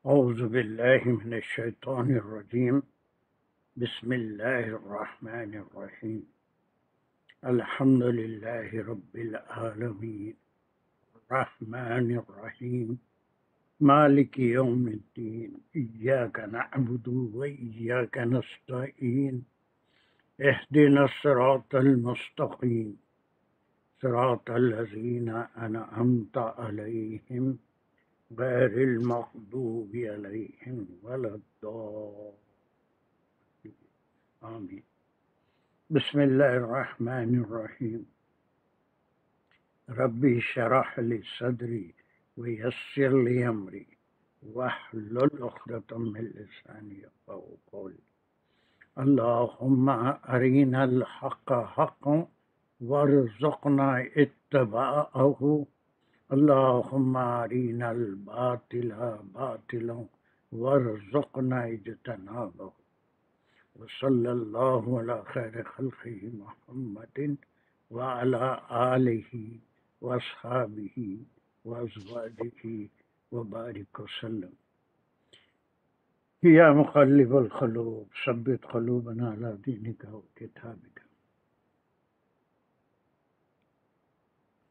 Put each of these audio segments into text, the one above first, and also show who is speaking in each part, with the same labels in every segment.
Speaker 1: اعوذ باللہ من الشیطان الرجیم بسم اللہ الرحمن الرحیم الحمد للہ رب العالمین الرحمن الرحیم مالک یوم الدین ایاک نعبد و ایاک نستعین اہدنا الصراط المستقیم صراط الذین انعمت علیہم غیر المغضوب علیہم ولا الضالین آمین۔ بسم اللہ الرحمن الرحیم ربی شرح لی صدری ویسر لی امری واحلل عقدۃ من لسانی یفقہوا قولی اللہم ارنا الحق حقا وارزقنا اتباعہ اللہم ارنا الباطل باطلا وارزقنا اجتنابہ وصلی اللہ علی خیر خلقہ محمد وعلی آلہ واصحابہ وازواجہ وبارک وسلم۔ یا مقلب القلوب ثبت قلوبنا علی دینک وکتابک۔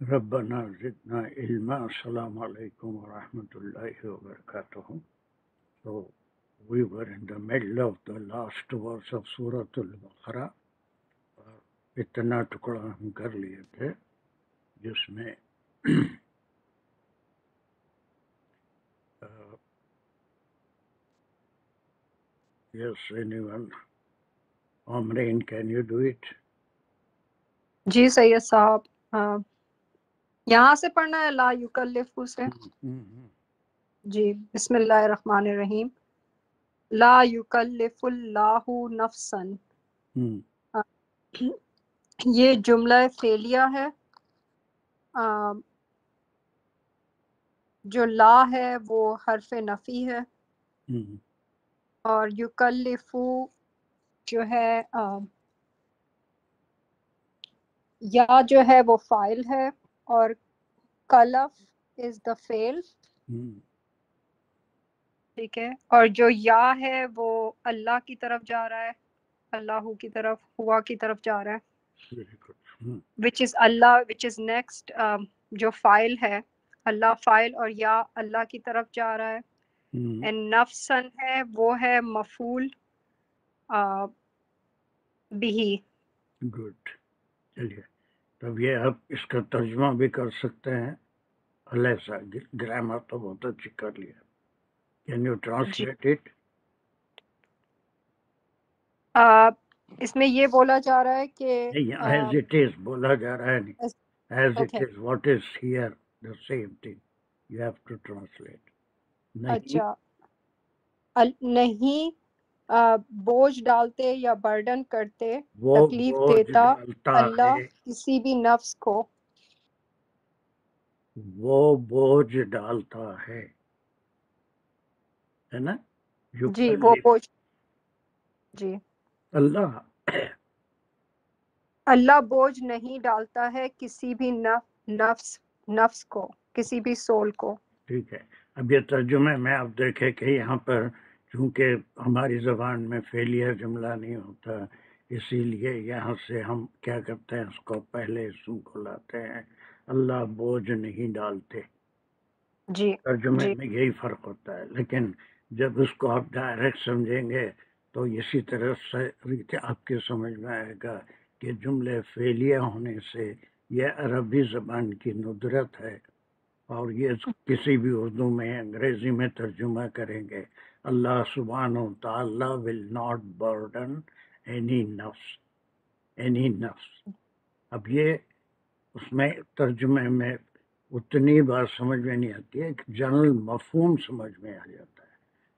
Speaker 1: ربنا زدنا علما۔ السلام علیکم ورحمۃ اللہ وبرکاتہ۔ So we were in the middle of the last verse of Surah Al-Baqarah۔ اتنا ٹکڑا ہم کر لیے تھے جس میں yes, anyone? Amreen, can you do it?
Speaker 2: جی سید صاحب، یہاں سے پڑھنا ہے لا یکلف سے؟ جی بسم اللہ الرحمن الرحیم۔ لا یکلف اللہ نفسا، یہ جملہ فعلیہ ہے۔ جو لا ہے وہ حرف نفی ہے، اور یکلفو جو ہے یا جو ہے وہ فاعل ہے، اور کلف از دا فعل، ٹھیک ہے۔ اور جو یا ہے وہ اللہ کی طرف جا رہا ہے، اللہ کی طرف، ہوا کی طرف جا رہا ہے، which is Allah which is next۔ جو فاعل ہے اللہ فاعل، اور یا اللہ کی طرف جا رہا ہے۔ and نفسن ہے وہ ہے مفعول بھی۔
Speaker 1: گڈ، چلیے تب یہ آپ اس کا ترجمہ بھی کر سکتے ہیں۔ علیہ گرامر تو بہت اچھی کر لیا۔ Can you translate it?
Speaker 2: اس میں یہ بولا جا رہا ہے کہ
Speaker 1: ایز اٹ از بولا جا رہا ہے، نہیں is it is what is here the same thing you have to translate.
Speaker 2: اچھا، نہیں بوجھ ڈالتے یا برڈن کرتے، تکلیف دیتا اللہ کسی بھی نفس کو،
Speaker 1: وہ بوجھ ڈالتا ہے نا؟
Speaker 2: جی وہ بوجھ، جی اللہ بوجھ نہیں ڈالتا ہے کسی بھی نفس کو، کسی بھی سول کو۔
Speaker 1: ٹھیک ہے، اب یہ ترجمے میں آپ دیکھیں کہ یہاں پر چونکہ ہماری زبان میں فعلیہ جملہ نہیں ہوتا، اسی لیے یہاں سے ہم کیا کرتے ہیں، اس کو پہلے اسم کو لاتے ہیں۔ اللہ بوجھ نہیں ڈالتے،
Speaker 2: جی
Speaker 1: ترجمے میں یہی فرق ہوتا ہے۔ لیکن جب اس کو آپ ڈائریکٹ سمجھیں گے تو اسی طرح سے آپ کے سمجھ میں آئے گا کہ جملے فعلیہ ہونے سے یہ عربی زبان کی ندرت ہے، اور یہ کسی بھی اردو میں انگریزی میں ترجمہ کریں گے، اللہ سبحانہ و تعالی will not burden any نفس۔ اب یہ اس میں ترجمے میں اتنی بات سمجھ میں نہیں آتی ہے، جنرل مفہوم سمجھ میں آ جاتا ہے،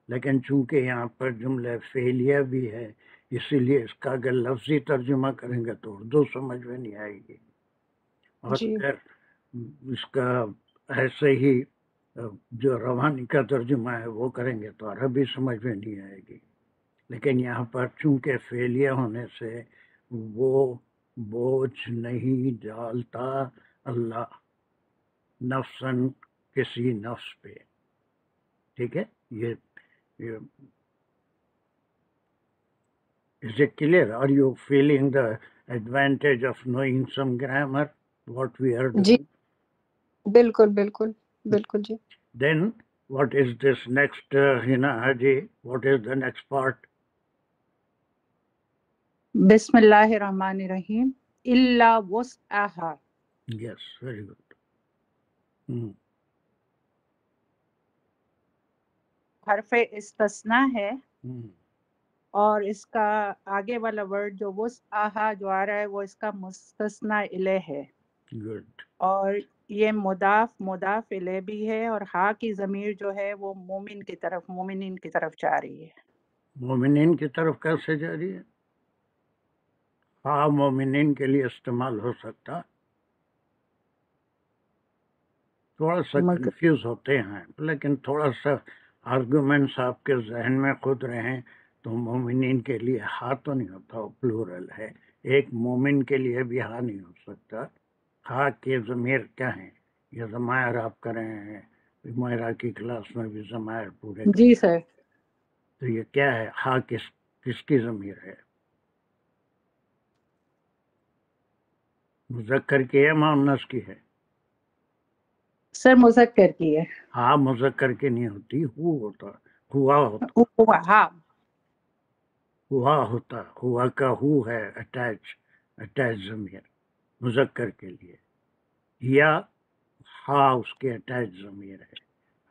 Speaker 1: لیکن چونکہ یہاں پر جملہ فعلیہ بھی ہے، اسی لیے اس کا اگر لفظی ترجمہ کریں گے تو اردو سمجھ میں نہیں آئے گی، اور اگر اس کا ایسے ہی جو روانی کا ترجمہ ہے وہ کریں گے تو عربی سمجھ میں نہیں آئے گی۔ لیکن یہاں پر چونکہ فعلیہ ہونے سے وہ بوجھ نہیں ڈالتا اللہ نفسن کسی نفس پہ، ٹھیک ہے۔ یہ Is it clear? Are you feeling the advantage of knowing some grammar, what we are
Speaker 2: G
Speaker 1: doing?
Speaker 2: بالکل بالکل بالکل جی.
Speaker 1: Then what is this next, Hina Haji? What is the next part?
Speaker 3: بسم اللہ الرحمن الرحیم الا وسعها.
Speaker 1: Yes, very good. Hmm.
Speaker 3: حرف استثناء ہے
Speaker 1: Hmm.
Speaker 3: اور اس کا آگے والا ورڈ جو وسعها جو آ رہا ہے وہ اس کا مستثنیٰ الیہ ہے.
Speaker 1: Good.
Speaker 3: اور یہ مضاف الیہ بھی ہے اور ہا کی ضمیر جو ہے وہ مومن کی طرف مومنین کی طرف جا رہی ہے.
Speaker 1: مومنین کی طرف کیسے جا رہی ہے؟ ہاں مومنین کے لیے استعمال ہو سکتا. تھوڑا سا کنفیوز ہوتے ہیں لیکن تھوڑا سا آرگومنٹس آپ کے ذہن میں خود رہیں تو مومنین کے لیے ہاں تو نہیں ہوتا، وہ پلورل ہے. ایک مومن کے لیے بھی ہاں نہیں ہو سکتا. ہاں کے ضمیر کیا ہیں؟ یہ ضمائر آپ کر رہے ہیں میرا کی کلاس میں بھی ضمائر پورے
Speaker 3: جی سر.
Speaker 1: تو یہ کیا ہے؟ ہاں کس کی ضمیر ہے؟ مذکر کی ہے مؤنث کی ہے؟
Speaker 3: سر مذکر کی ہے.
Speaker 1: ہاں مذکر کی نہیں ہوتی، ہوا ہوتا ہوا کا ہو ہے اٹیچ ضمیر مذکر کے لیے، یا ہاں اس کے اٹیچ ضمیر ہے.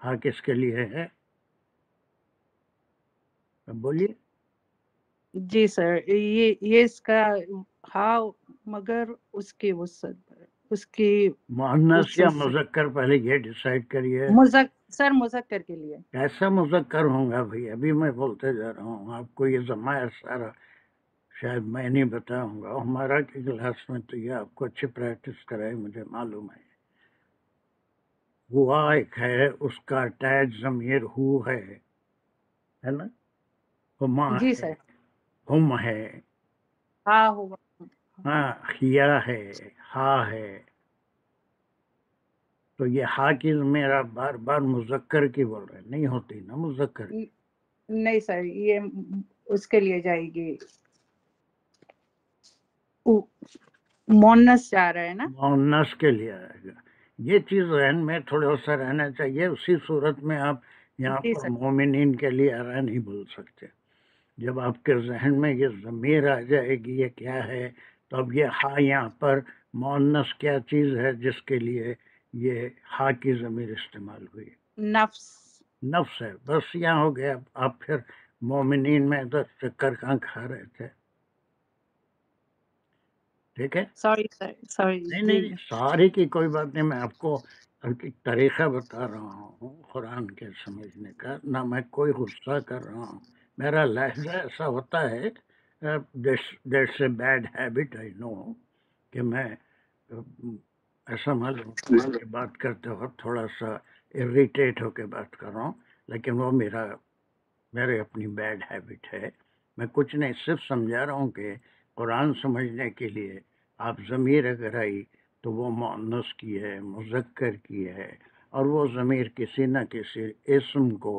Speaker 1: ہاں کس کے لیے ہے؟ اب بولیے.
Speaker 3: جی سر یہ اس کا ہاں مگر اس کی وسعت اس کی
Speaker 1: مؤنث یا مذکر پہلے یہ ڈیسائیڈ کریے.
Speaker 3: سر مذکر کے لیے.
Speaker 1: کیسا مذکر ہوں گا بھائی؟ ابھی میں بولتے جا رہا ہوں آپ کو. یہ ضمائر سارا شاید میں نہیں بتاؤں گا، ہمارا کی کلاس میں تو یہ آپ کو اچھی پریکٹس کرائے مجھے معلوم ہے. ہوا ایک ہے، اس کا اٹیچ ضمیر ہو ہے نا. ہما
Speaker 3: جی
Speaker 1: ہے،
Speaker 3: سر.
Speaker 1: ہم ہے،
Speaker 3: ہاں ہوا.
Speaker 1: ہاں خیا ہے، ہا ہے. تو یہ ہا کی ضمیر آپ بار بار مذکر کی بول رہے ہیں، نہیں ہوتی نا مذکر کی.
Speaker 3: نہیں سر یہ اس کے لیے جائے گی مونس جا رہا ہے نا،
Speaker 1: مؤنث کے لیے آئے گا. یہ چیز ذہن میں تھوڑا سا رہنا چاہیے. اسی صورت میں آپ یہاں
Speaker 3: جی
Speaker 1: پر
Speaker 3: سر.
Speaker 1: مومنین کے لیے ارا نہیں بول سکتے. جب آپ کے ذہن میں یہ ضمیر آ جائے گی یہ کیا ہے، تو اب یہ ہا یہاں پر مؤنث کیا چیز ہے جس کے لیے یہ ہا کی ضمیر استعمال ہوئی؟ نفس ہے. بس یہاں ہو گیا. آپ پھر مومنین میں ادھر چکر کہاں کھا رہے تھے؟ ٹھیک ہے.
Speaker 3: Sorry sir sorry.
Speaker 1: نہیں ساری کی کوئی بات نہیں. میں آپ کو ایک طریقہ بتا رہا ہوں قرآن کے سمجھنے کا، نہ میں کوئی غصہ کر رہا ہوں. میرا لہجہ ایسا ہوتا ہے، دیٹس اے بیڈ ہیبٹ آئی نو، کہ میں ایسا معلوم کہ بات کرتے وقت تھوڑا سا اریٹیٹ ہو کے بات کر رہا ہوں، لیکن وہ میرے اپنی بیڈ ہیبٹ ہے. میں کچھ نہیں، صرف سمجھا رہا ہوں کہ قرآن سمجھنے کے لیے آپ ضمیر اگر آئی تو وہ مؤنث کی ہے، مذکر کی ہے، اور وہ ضمیر کسی نہ کسی اسم کو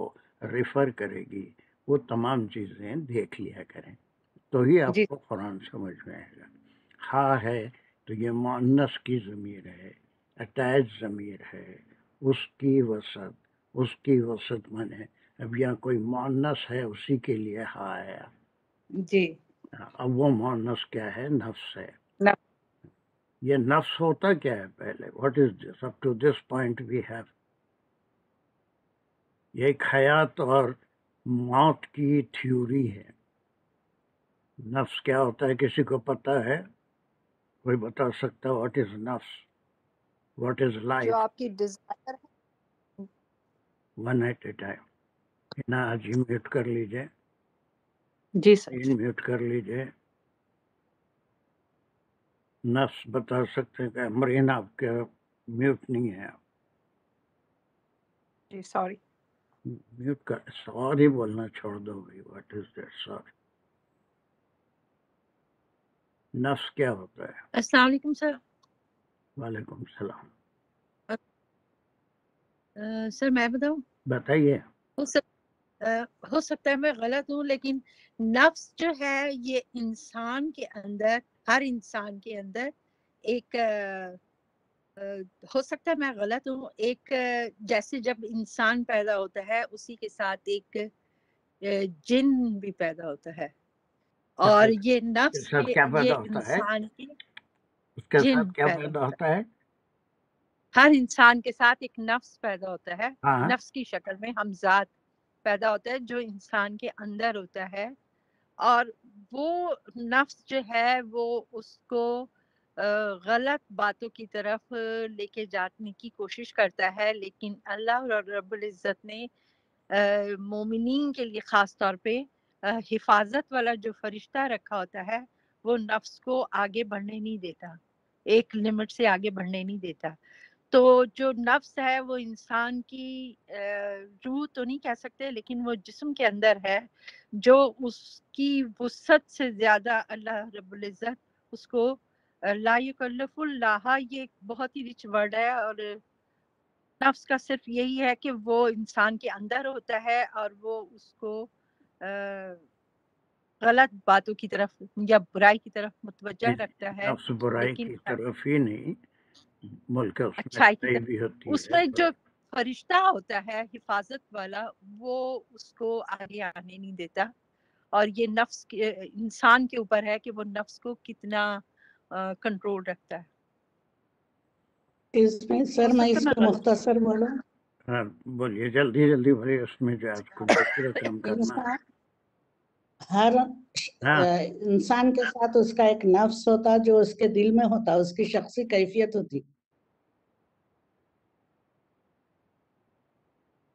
Speaker 1: ریفر کرے گی. وہ تمام چیزیں دیکھ لیا کریں تو ہی آپ کو قرآن سمجھ میں آئے گا. ہاں ہے تو یہ مؤنث کی ضمیر ہے، اٹیچ ضمیر ہے. اس کی وسعت مانے اب یہاں کوئی مؤنث ہے اسی کے لیے ہاں آیا.
Speaker 3: جی.
Speaker 1: اب وہ مؤنث کیا ہے؟ نفس ہے. یہ نفس ہوتا کیا ہے پہلے؟ What is this? Up to this point we have یہ ایک حیات اور موت کی تھیوری ہے. نفس کیا ہوتا ہے کسی کو پتا ہے؟ کوئی بتا سکتا؟ واٹ از نفس؟ What is life?
Speaker 2: جو آپ کی ڈیزائر ہے.
Speaker 1: One at a time. نا جی میوٹ کر لیجئے.
Speaker 3: جی سر.
Speaker 1: میوٹ کر لیجئے. نفس بتا سکتے کہ مرین آپ کے میوٹ نہیں ہے.
Speaker 2: جی سوری.
Speaker 1: میوٹ کر. سوری بولنا چھوڑ دو بھائی. What is that sorry? نفس کیا ہوتا ہے؟
Speaker 4: السلام علیکم سر.
Speaker 1: وعلیکم السلام.
Speaker 4: سر میں بتاؤں؟
Speaker 1: بتائیے.
Speaker 4: ہو سکتا ہے میں غلط ہوں، لیکن نفس جو ہے یہ انسان کے اندر، ہر انسان کے اندر ایک ہو سکتا ہے میں غلط ہوں، ایک جیسے جب انسان پیدا ہوتا ہے اسی کے ساتھ ایک جن بھی پیدا ہوتا ہے، اور یہ نفس
Speaker 1: کیا
Speaker 4: یہ
Speaker 1: پیدا ہوتا ہے؟
Speaker 4: انسان کی
Speaker 1: اس کے
Speaker 4: جن
Speaker 1: ساتھ کیا پیدا ہوتا ہے؟
Speaker 4: ہر انسان کے ساتھ ایک نفس پیدا ہوتا ہے،
Speaker 1: ہاں
Speaker 4: نفس کی شکل میں ہم ذات پیدا ہوتا ہے جو انسان کے اندر ہوتا ہے، اور وہ نفس جو ہے وہ اس کو غلط باتوں کی طرف لے کے جانے کی کوشش کرتا ہے، لیکن اللہ رب العزت نے مومنین کے لیے خاص طور پہ حفاظت والا جو فرشتہ رکھا ہوتا ہے وہ نفس کو آگے بڑھنے نہیں دیتا، ایک لمٹ سے آگے بڑھنے نہیں دیتا۔ تو جو نفس ہے وہ انسان کی روح تو نہیں کہہ سکتے، لیکن وہ جسم کے اندر ہے جو اس کی وسعت سے زیادہ اللہ رب العزت اس کو لا یکلف اللہ، یہ ایک بہت ہی رچ ورڈ ہے، اور نفس کا صرف یہی ہے کہ وہ انسان کے اندر ہوتا ہے اور وہ اس کو غلط باتوں کی طرف یا برائی کی طرف متوجہ رکھتا ہے،
Speaker 1: نفس برائی
Speaker 4: لیکن
Speaker 1: کی طرف ہی نہیں بلکہ اس میں
Speaker 4: اچھائی کی
Speaker 1: اچھائی
Speaker 4: طرف،
Speaker 1: بھی ہوتی
Speaker 4: اس
Speaker 1: ہے۔
Speaker 4: میں جو فرشتہ ہوتا ہے حفاظت والا وہ اس کو آگے آنے نہیں دیتا، اور یہ نفس انسان کے اوپر ہے کہ وہ نفس کو کتنا کنٹرول رکھتا ہے۔
Speaker 5: اس میں سر میں اس کو مختصر بولوں،
Speaker 1: ہاں بولیے، جلدی جلدی بولیے، اس میں جو آپ کو دوسرا کام کرنا ہے۔
Speaker 5: ہر
Speaker 1: ہاں
Speaker 5: انسان کے ساتھ اس کا ایک نفس ہوتا جو اس کے دل میں ہوتا، اس کی شخصی کیفیت ہوتی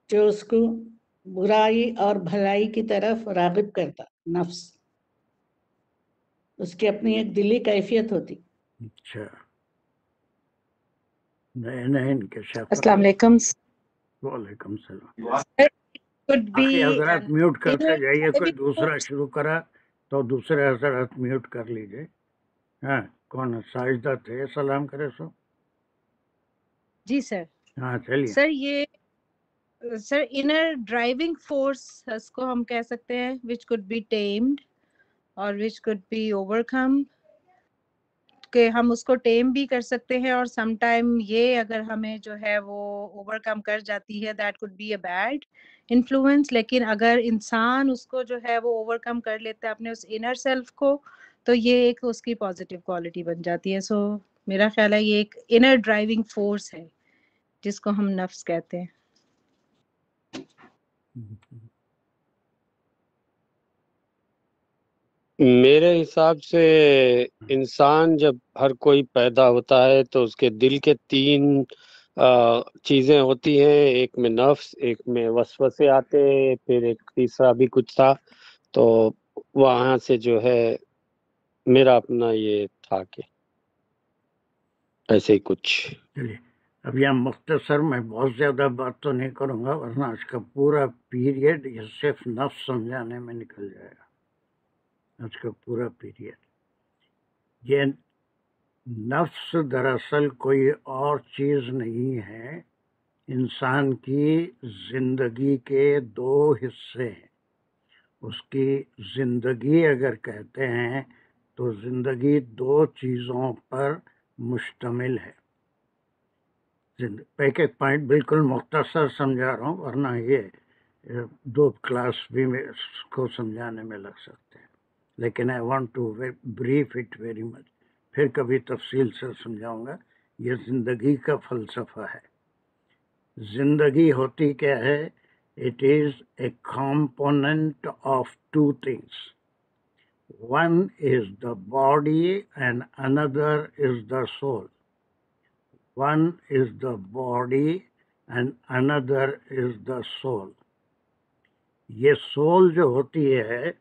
Speaker 5: جو اس کو برائی اور بھلائی کی طرف راغب کرتا، نفس اس کی اپنی ایک دلی کیفیت ہوتی۔
Speaker 1: اچھا، نئے انکشاف۔
Speaker 3: السلام علیکم۔
Speaker 1: وعلیکم السلام۔
Speaker 4: could be
Speaker 1: باقی حضرات میوٹ کرتے
Speaker 4: inner
Speaker 1: جائیے، کوئی
Speaker 4: driving
Speaker 1: دوسرا
Speaker 4: force۔
Speaker 1: شروع کرا تو دوسرے حضرات میوٹ کر لیجئے۔ ہاں کون ساجدہ تھے، سلام کرے سو؟
Speaker 4: جی سر،
Speaker 1: ہاں چلیے۔
Speaker 4: سر یہ سر انر ڈرائیونگ فورس اس کو ہم کہہ سکتے ہیں which could be tamed اور which could be overcome، کہ ہم اس کو ٹیم بھی کر سکتے ہیں، اور سم ٹائم یہ اگر ہمیں جو ہے وہ اوور کم کر جاتی ہے that could be a bad influence, لیکن اگر انسان اس کو جو ہے وہ اوور کم کر لیتا ہے اپنے اس انر سیلف کو، تو یہ ایک اس کی پازیٹیو کوالٹی بن جاتی ہے۔ سو میرا خیال ہے یہ ایک انر ڈرائیونگ فورس ہے جس کو ہم نفس کہتے ہیں۔
Speaker 6: میرے حساب سے انسان جب ہر کوئی پیدا ہوتا ہے تو اس کے دل کے تین چیزیں ہوتی ہیں، ایک میں نفس، ایک میں وسوسے آتے، پھر ایک تیسرا بھی کچھ تھا، تو وہاں سے جو ہے میرا اپنا یہ تھا کہ ایسے ہی کچھ۔
Speaker 1: چلیے اب یہاں مختصر، میں بہت زیادہ بات تو نہیں کروں گا ورنہ آج کا پورا پیریڈ یہ صرف نفس سمجھانے میں نکل جائے گا، آج کا پورا پیریڈ۔ یہ نفس دراصل کوئی اور چیز نہیں ہے، انسان کی زندگی کے دو حصے ہیں۔ اس کی زندگی اگر کہتے ہیں تو زندگی دو چیزوں پر مشتمل ہے۔ ایک ایک پوائنٹ بالکل مختصر سمجھا رہا ہوں ورنہ یہ دو کلاس بھی میں اس کو سمجھانے میں لگ سکتے ہیں، لیکن I want to brief it very much, پھر کبھی تفصیل سے سمجھاؤں گا۔ یہ زندگی کا فلسفہ ہے۔ زندگی ہوتی کیا ہے؟ It is a component of two things. One is the body and another is the soul. One is the body and another is the soul. یہ سول جو ہوتی ہے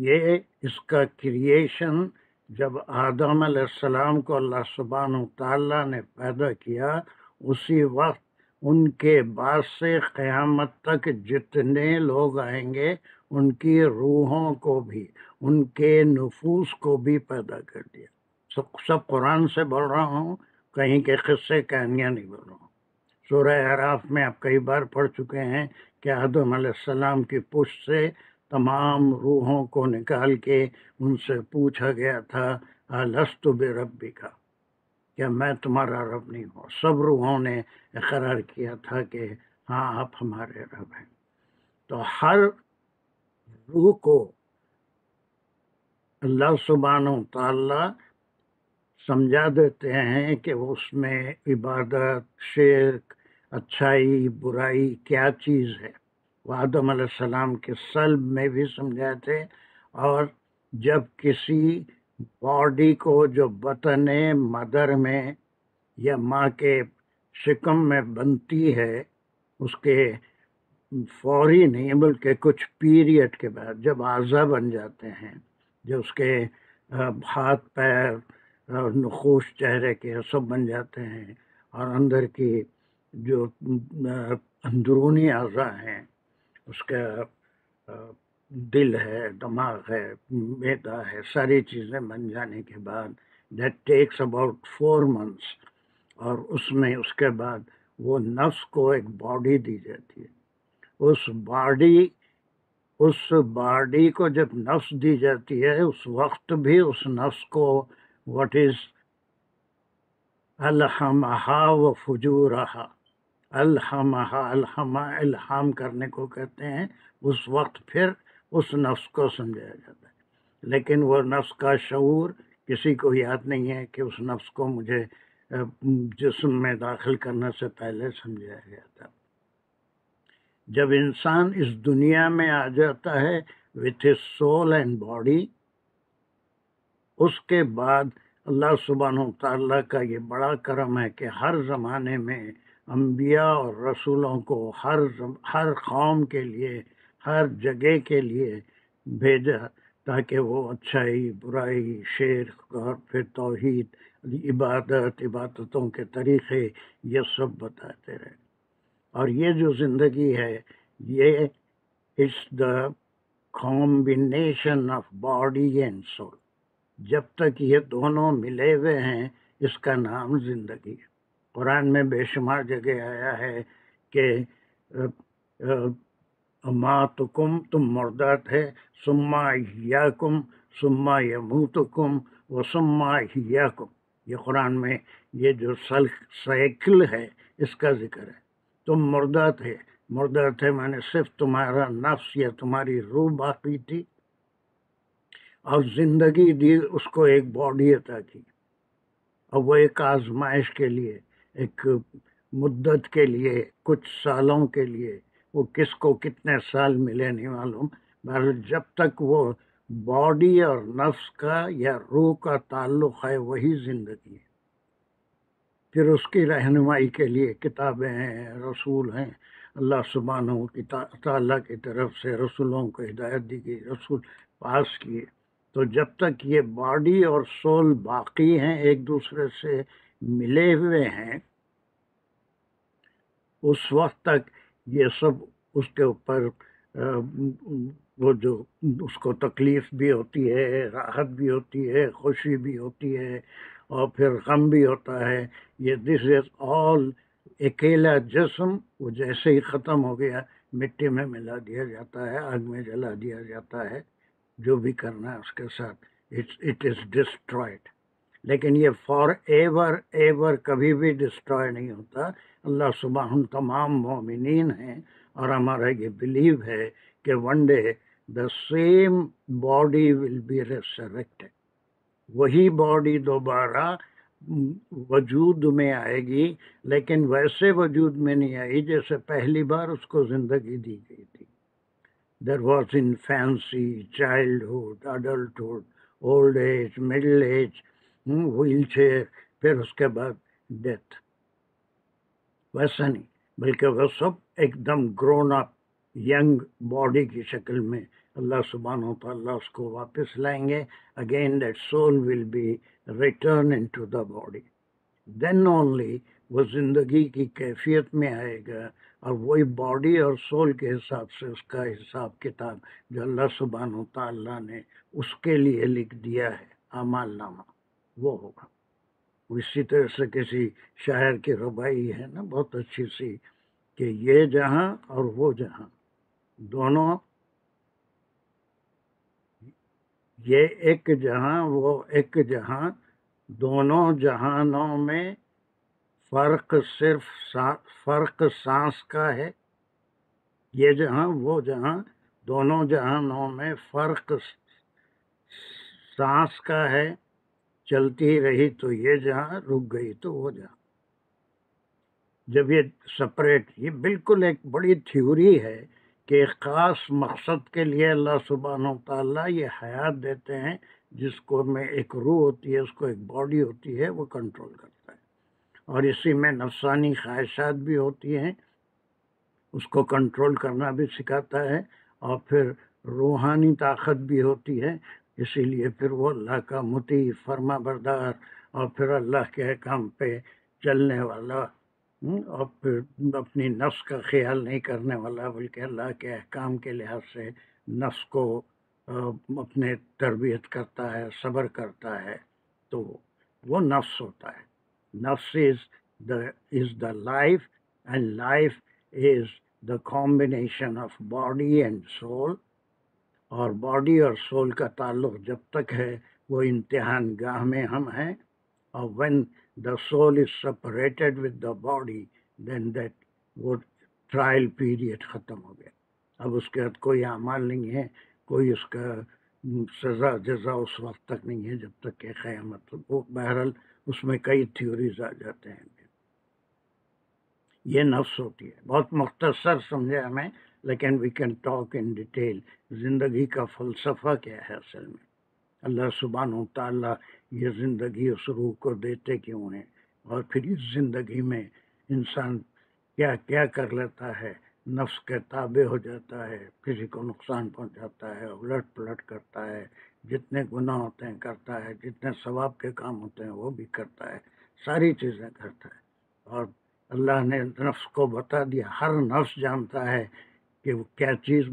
Speaker 1: یہ اس کا کریشن جب آدم علیہ السلام کو اللہ سبحانہ وتعالیٰ نے پیدا کیا، اسی وقت ان کے بعد سے قیامت تک جتنے لوگ آئیں گے ان کی روحوں کو بھی، ان کے نفوس کو بھی پیدا کر دیا۔ سب قرآن سے بول رہا ہوں، کہیں کے قصے کہانیاں نہیں بول رہا ہوں۔ سورہ اعراف میں آپ کئی بار پڑھ چکے ہیں کہ آدم علیہ السلام کی پشت سے تمام روحوں کو نکال کے ان سے پوچھا گیا تھا الست بربک، کیا میں تمہارا رب نہیں ہوں؟ سب روحوں نے اقرار کیا تھا کہ ہاں آپ ہمارے رب ہیں۔ تو ہر روح کو اللہ سبحانہ و تعالی سمجھا دیتے ہیں کہ اس میں عبادت، شرک، اچھائی، برائی کیا چیز ہے۔ وہ آدم علیہ السلام کے صلب میں بھی سمجھائے تھے، اور جب کسی باڈی کو جو بطن مدر میں یا ماں کے شکم میں بنتی ہے، اس کے فوری نہیں بلکہ کچھ پیریڈ کے بعد جب اعضا بن جاتے ہیں، جو اس کے ہاتھ پیر اور نخوش چہرے کے سب بن جاتے ہیں، اور اندر کی جو اندرونی اعضا ہیں، اس کا دل ہے، دماغ ہے، معدہ ہے، ساری چیزیں بن جانے کے بعد دیٹ ٹیکس اباؤٹ 4 months، اور اس میں اس کے بعد وہ نفس کو ایک باڈی دی جاتی ہے۔ اس باڈی کو جب نفس دی جاتی ہے، اس وقت بھی اس نفس کو what is الہمہا و فجورہا، الہام کرنے کو کہتے ہیں۔ اس وقت پھر اس نفس کو سمجھایا جاتا ہے، لیکن وہ نفس کا شعور کسی کو یاد نہیں ہے کہ اس نفس کو مجھے جسم میں داخل کرنے سے پہلے سمجھایا گیا تھا۔ جب انسان اس دنیا میں آ جاتا ہے with his soul and body، اس کے بعد اللہ سبحانہ و تعالیٰ کا یہ بڑا کرم ہے کہ ہر زمانے میں انبیاء اور رسولوں کو ہر قوم کے لیے، ہر جگہ کے لیے بھیجا، تاکہ وہ اچھائی، برائی، شرک اور پھر توحید، عبادتوں کے طریقے، یہ سب بتاتے رہے۔ اور یہ جو زندگی ہے، یہ it's the combination of body and soul۔ جب تک یہ دونوں ملے ہوئے ہیں، اس کا نام زندگی ہے۔ قرآن میں بے شمار جگہ آیا ہے کہ اماتکم، تم مردات ہے، ثم احیاکم، ثم یموتکم وثم احیاکم۔ یہ قرآن میں یہ جو سائیکل ہے، اس کا ذکر ہے۔ تم مردات ہے مانے صرف تمہارا نفس یا تمہاری روح باقی تھی، اور زندگی دی، اس کو ایک باڈی عطا کی، اور وہ ایک آزمائش کے لیے، ایک مدت کے لیے، کچھ سالوں کے لیے، وہ کس کو کتنے سال ملے نہیں معلوم، بہرحال جب تک وہ باڈی اور نفس کا یا روح کا تعلق ہے، وہی زندگی ہے۔ پھر اس کی رہنمائی کے لیے کتابیں ہیں، رسول ہیں، اللہ سبحانہ و تعالیٰ کی طرف سے رسولوں کو ہدایت دی گئی، رسول پاس کیے۔ تو جب تک یہ باڈی اور سول باقی ہیں، ایک دوسرے سے ملے ہوئے ہیں، اس وقت تک یہ سب اس کے اوپر وہ جو اس کو تکلیف بھی ہوتی ہے، راحت بھی ہوتی ہے، خوشی بھی ہوتی ہے، اور پھر غم بھی ہوتا ہے۔ یہ دس از آل، اکیلا جسم وہ جیسے ہی ختم ہو گیا، مٹی میں ملا دیا جاتا ہے، آگ میں جلا دیا جاتا ہے، جو بھی کرنا ہے اس کے ساتھ، اٹ از ڈسٹرائڈ۔ لیکن یہ فار ایور کبھی بھی ڈسٹرائے نہیں ہوتا۔ اللہ سبحانہ تمام مومنین ہیں، اور ہمارا یہ بلیو ہے کہ one day the same body will be resurrected، وہی باڈی دوبارہ وجود میں آئے گی، لیکن ویسے وجود میں نہیں آئی جیسے پہلی بار اس کو زندگی دی گئی تھی۔ There was infancy, childhood, adulthood, old age, middle age, wheel chair، پھر اس کے بعد ڈیتھ۔ ویسا نہیں، بلکہ وہ سب ایک دم گرون اپ ینگ باڈی کی شکل میں اللہ سبحانہ و تعالیٰ اس کو واپس لائیں گے۔ Again that soul will be return in to the body, then only وہ زندگی کی کیفیت میں آئے گا، اور وہی باڈی اور سول کے حساب سے اس کا حساب کتاب جو اللہ سبحانہ و تعالیٰ نے اس کے لیے لکھ دیا ہے، اعمال نامہ، وہ ہوگا۔ اسی طرح سے کسی شاعر کی ربائی ہے نا، بہت اچھی سی، کہ یہ جہاں اور وہ جہاں دونوں، یہ ایک جہاں وہ ایک جہاں، دونوں جہانوں میں فرق صرف فرق سانس کا ہے. یہ جہاں وہ جہاں دونوں جہانوں میں فرق سانس کا ہے. چلتی رہی تو یہ جہاں، رک گئی تو وہ جہاں. جب یہ سپریٹ، یہ بالکل ایک بڑی تھیوری ہے کہ ایک خاص مقصد کے لیے اللہ سبحانہ وتعالیٰ یہ حیات دیتے ہیں، جس کو میں ایک روح ہوتی ہے، اس کو ایک باڈی ہوتی ہے، وہ کنٹرول کرتا ہے. اور اسی میں نفسانی خواہشات بھی ہوتی ہیں، اس کو کنٹرول کرنا بھی سکھاتا ہے. اور پھر روحانی طاقت بھی ہوتی ہے، اسی لیے پھر وہ اللہ کا مطیع، فرما بردار، اور پھر اللہ کے احکام پہ چلنے والا، اور پھر اپنی نفس کا خیال نہیں کرنے والا، بلکہ اللہ کے احکام کے لحاظ سے نفس کو اپنے تربیت کرتا ہے، صبر کرتا ہے. تو وہ نفس ہوتا ہے. نفس is the life, and life is the combination of body and soul. اور باڈی اور سول کا تعلق جب تک ہے وہ امتحان گاہ میں ہم ہیں. اور when the soul is separated with the body, then that وہ ٹرائل پیریڈ ختم ہو گیا. اب اس کے بعد کوئی اعمال نہیں ہے، کوئی اس کا سزا جزا اس وقت تک نہیں ہے جب تک کہ قیامت. وہ بہرحال اس میں کئی تھیوریز آ جاتے ہیں. یہ نفس ہوتی ہے. بہت مختصر سمجھے ہمیں، لیکن we can talk in detail. زندگی کا فلسفہ کیا ہے اصل میں؟ اللہ سبحانہ و تعالیٰ یہ زندگی اس روح کو دیتے کیوں ہیں؟ اور پھر اس زندگی میں انسان کیا کیا کر لیتا ہے؟ نفس کے تابع ہو جاتا ہے، کسی کو نقصان پہنچاتا ہے، الٹ پلٹ کرتا ہے، جتنے گناہ ہوتے ہیں کرتا ہے، جتنے ثواب کے کام ہوتے ہیں وہ بھی کرتا ہے، ساری چیزیں کرتا ہے. اور اللہ نے نفس کو بتا دیا، ہر نفس جانتا ہے کہ وہ کیا چیز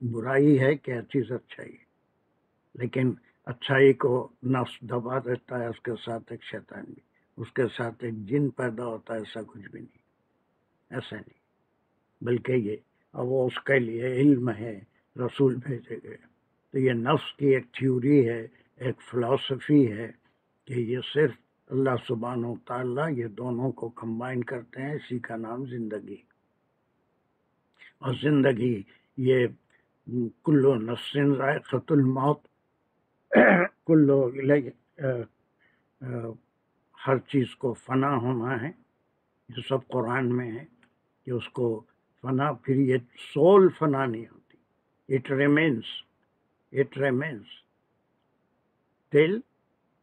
Speaker 1: برائی ہے، کیا چیز اچھائی ہے. لیکن اچھائی کو نفس دبا دیتا ہے، اس کے ساتھ ایک شیطان بھی، اس کے ساتھ ایک جن پیدا ہوتا ہے. ایسا کچھ بھی نہیں، ایسا نہیں، بلکہ یہ اب وہ اس کے لیے علم ہے، رسول بھیجے گئے. تو یہ نفس کی ایک تھیوری ہے، ایک فلسفی ہے کہ یہ صرف اللہ سبحانہ و تعالیٰ یہ دونوں کو کمبائن کرتے ہیں. اسی کا نام زندگی. اور زندگی یہ کلو نفس ذائقۃ الموت، کلو ہر چیز کو فنا ہونا ہے. یہ سب قرآن میں ہے کہ اس کو فنا. پھر یہ سول فنا نہیں ہوتی، it remains till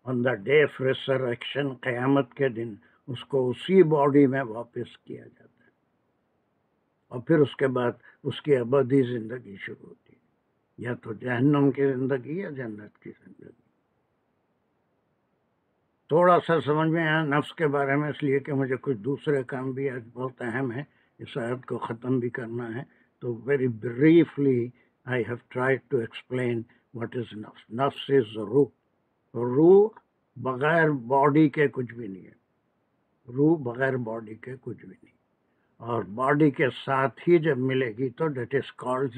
Speaker 1: on the day of resurrection. قیامت کے دن اس کو اسی باڈی میں واپس کیا جاتا ہے، اور پھر اس کے بعد اس کی ابدی زندگی شروع ہوتی ہے، یا تو جہنم کی زندگی یا جنت کی زندگی. تھوڑا سا سمجھ میں آیا نفس کے بارے میں، اس لیے کہ مجھے کچھ دوسرے کام بھی آج بہت اہم ہے، اس آیت کو ختم بھی کرنا ہے. تو very briefly I have tried to explain what is نفس. نفس از روح. روح بغیر باڈی کے کچھ بھی نہیں ہے. روح بغیر باڈی کے کچھ بھی نہیں. اور باڈی کے ساتھ ہی جب ملے گی تو دیٹ از کالڈ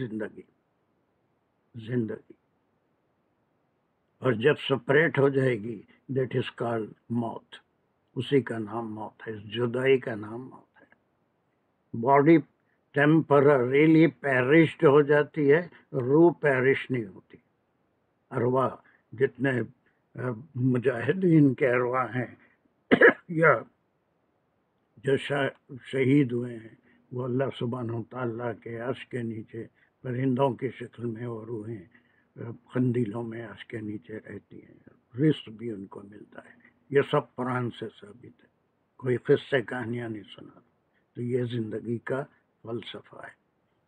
Speaker 1: زندگی. اور جب سپریٹ ہو جائے گی دیٹ از کالڈ موت. اسی کا نام موت ہے، جدائی کا نام موت ہے. باڈی ٹیمپرریلی پیرشڈ ہو جاتی ہے، روح پیرش نہیں ہوتی. ارواح جتنے مجاہدین کے ارواح ہیں یا جو شہید ہوئے ہیں، وہ اللہ سبحانہ و تعالیٰ کے عرش کے نیچے پرندوں کی شکل میں وہ روحیں قندیلوں میں عرش کے نیچے رہتی ہیں. رزق بھی ان کو ملتا ہے. یہ سب قرآن سے ثابت ہے، کوئی قصے کہانیاں نہیں سنا. تو یہ زندگی کا فلسفہ ہے.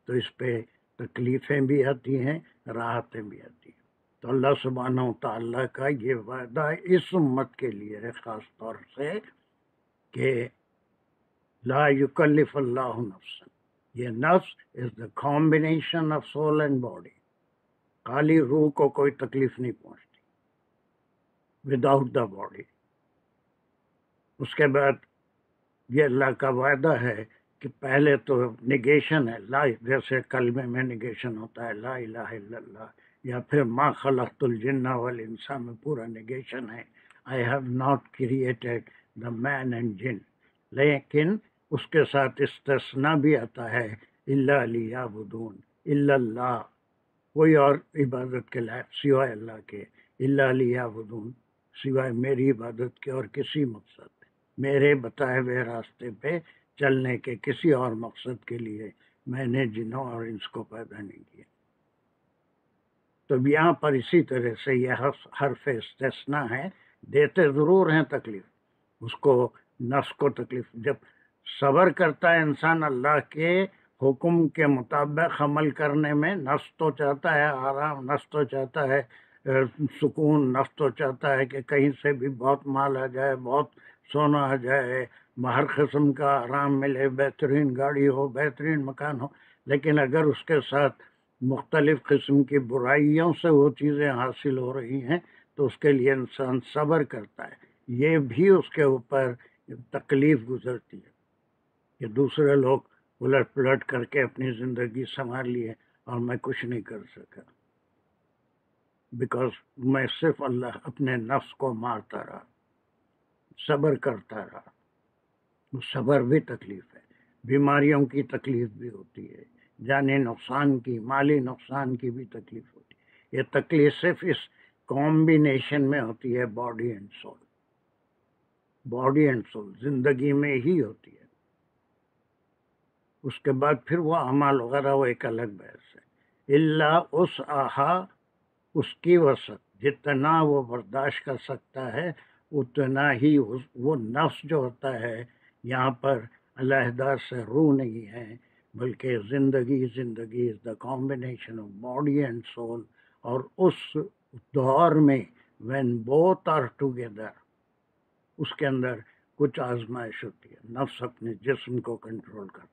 Speaker 1: تو اس پہ تکلیفیں بھی آتی ہیں، راحتیں بھی آتی ہیں. تو اللہ سبحانہ و تعالیٰ کا یہ وعدہ اس امت کے لیے ہے خاص طور سے کہ لا یکلف اللہ نفسا. یہ نفس is the combination of soul and body. خالی روح کو کوئی تکلیف نہیں پہنچتی وداؤٹ دا باڈی. اس کے بعد یہ اللہ کا وعدہ ہے کہ پہلے تو نگیشن ہے، لا، جیسے کلمے میں نگیشن ہوتا ہے لا الہ الا اللہ، یا پھر ما خلقت الجن والانسان میں پورا نگیشن ہے، I have not created the man and جن. لیکن اس کے ساتھ استثناء بھی آتا ہے، الا لیعبدون، الا اللہ، کوئی اور عبادت کے لائق سوائے اللہ کے، الا لیعبدون، سوائے میری عبادت کے اور کسی مقصد پہ، میرے بتائے ہوئے راستے پہ چلنے کے کسی اور مقصد کے لیے میں نے جنوں اور انس کو پیدا نہیں کیا. تو یہاں پر اسی طرح سے یہ حرف استثناء ہے، دیتے ضرور ہیں تکلیف، اس کو نفس کو تکلیف. جب صبر کرتا ہے انسان اللہ کے حکم کے مطابق عمل کرنے میں، نفس تو چاہتا ہے آرام، نفس تو چاہتا ہے سکون، نفس تو چاہتا ہے کہ کہیں سے بھی بہت مال آ جائے، بہت سونا آ جائے، ہر قسم کا آرام ملے، بہترین گاڑی ہو، بہترین مکان ہو. لیکن اگر اس کے ساتھ مختلف قسم کی برائیوں سے وہ چیزیں حاصل ہو رہی ہیں تو اس کے لیے انسان صبر کرتا ہے. یہ بھی اس کے اوپر تکلیف گزرتی ہے کہ دوسرے لوگ الٹ پلٹ کر کے اپنی زندگی سنوار لیے اور میں کچھ نہیں کر سکا، بیکاز میں صرف اللہ اپنے نفس کو مارتا رہا، صبر کرتا رہا. صبر بھی تکلیف ہے، بیماریوں کی تکلیف بھی ہوتی ہے، جانی نقصان کی، مالی نقصان کی بھی تکلیف ہوتی ہے. یہ تکلیف صرف اس کمبینیشن میں ہوتی ہے، body and civil, body and civil زندگی میں ہی ہوتی ہے. اس کے بعد پھر وہ اعمال وغیرہ وہ ایک الگ بحث ہے. اللہ اس آہا، اس کی وسعت، جتنا وہ برداشت کر سکتا ہے اتنا ہی وہ نفس جو ہوتا ہے، یہاں پر علیحدہ سے روح نہیں ہے بلکہ زندگی is the combination of body and soul. اور اس دور میں وین بوتھ آر ٹوگیدر، اس کے اندر کچھ آزمائش ہوتی ہے، نفس اپنے جسم کو کنٹرول کرتا ہے.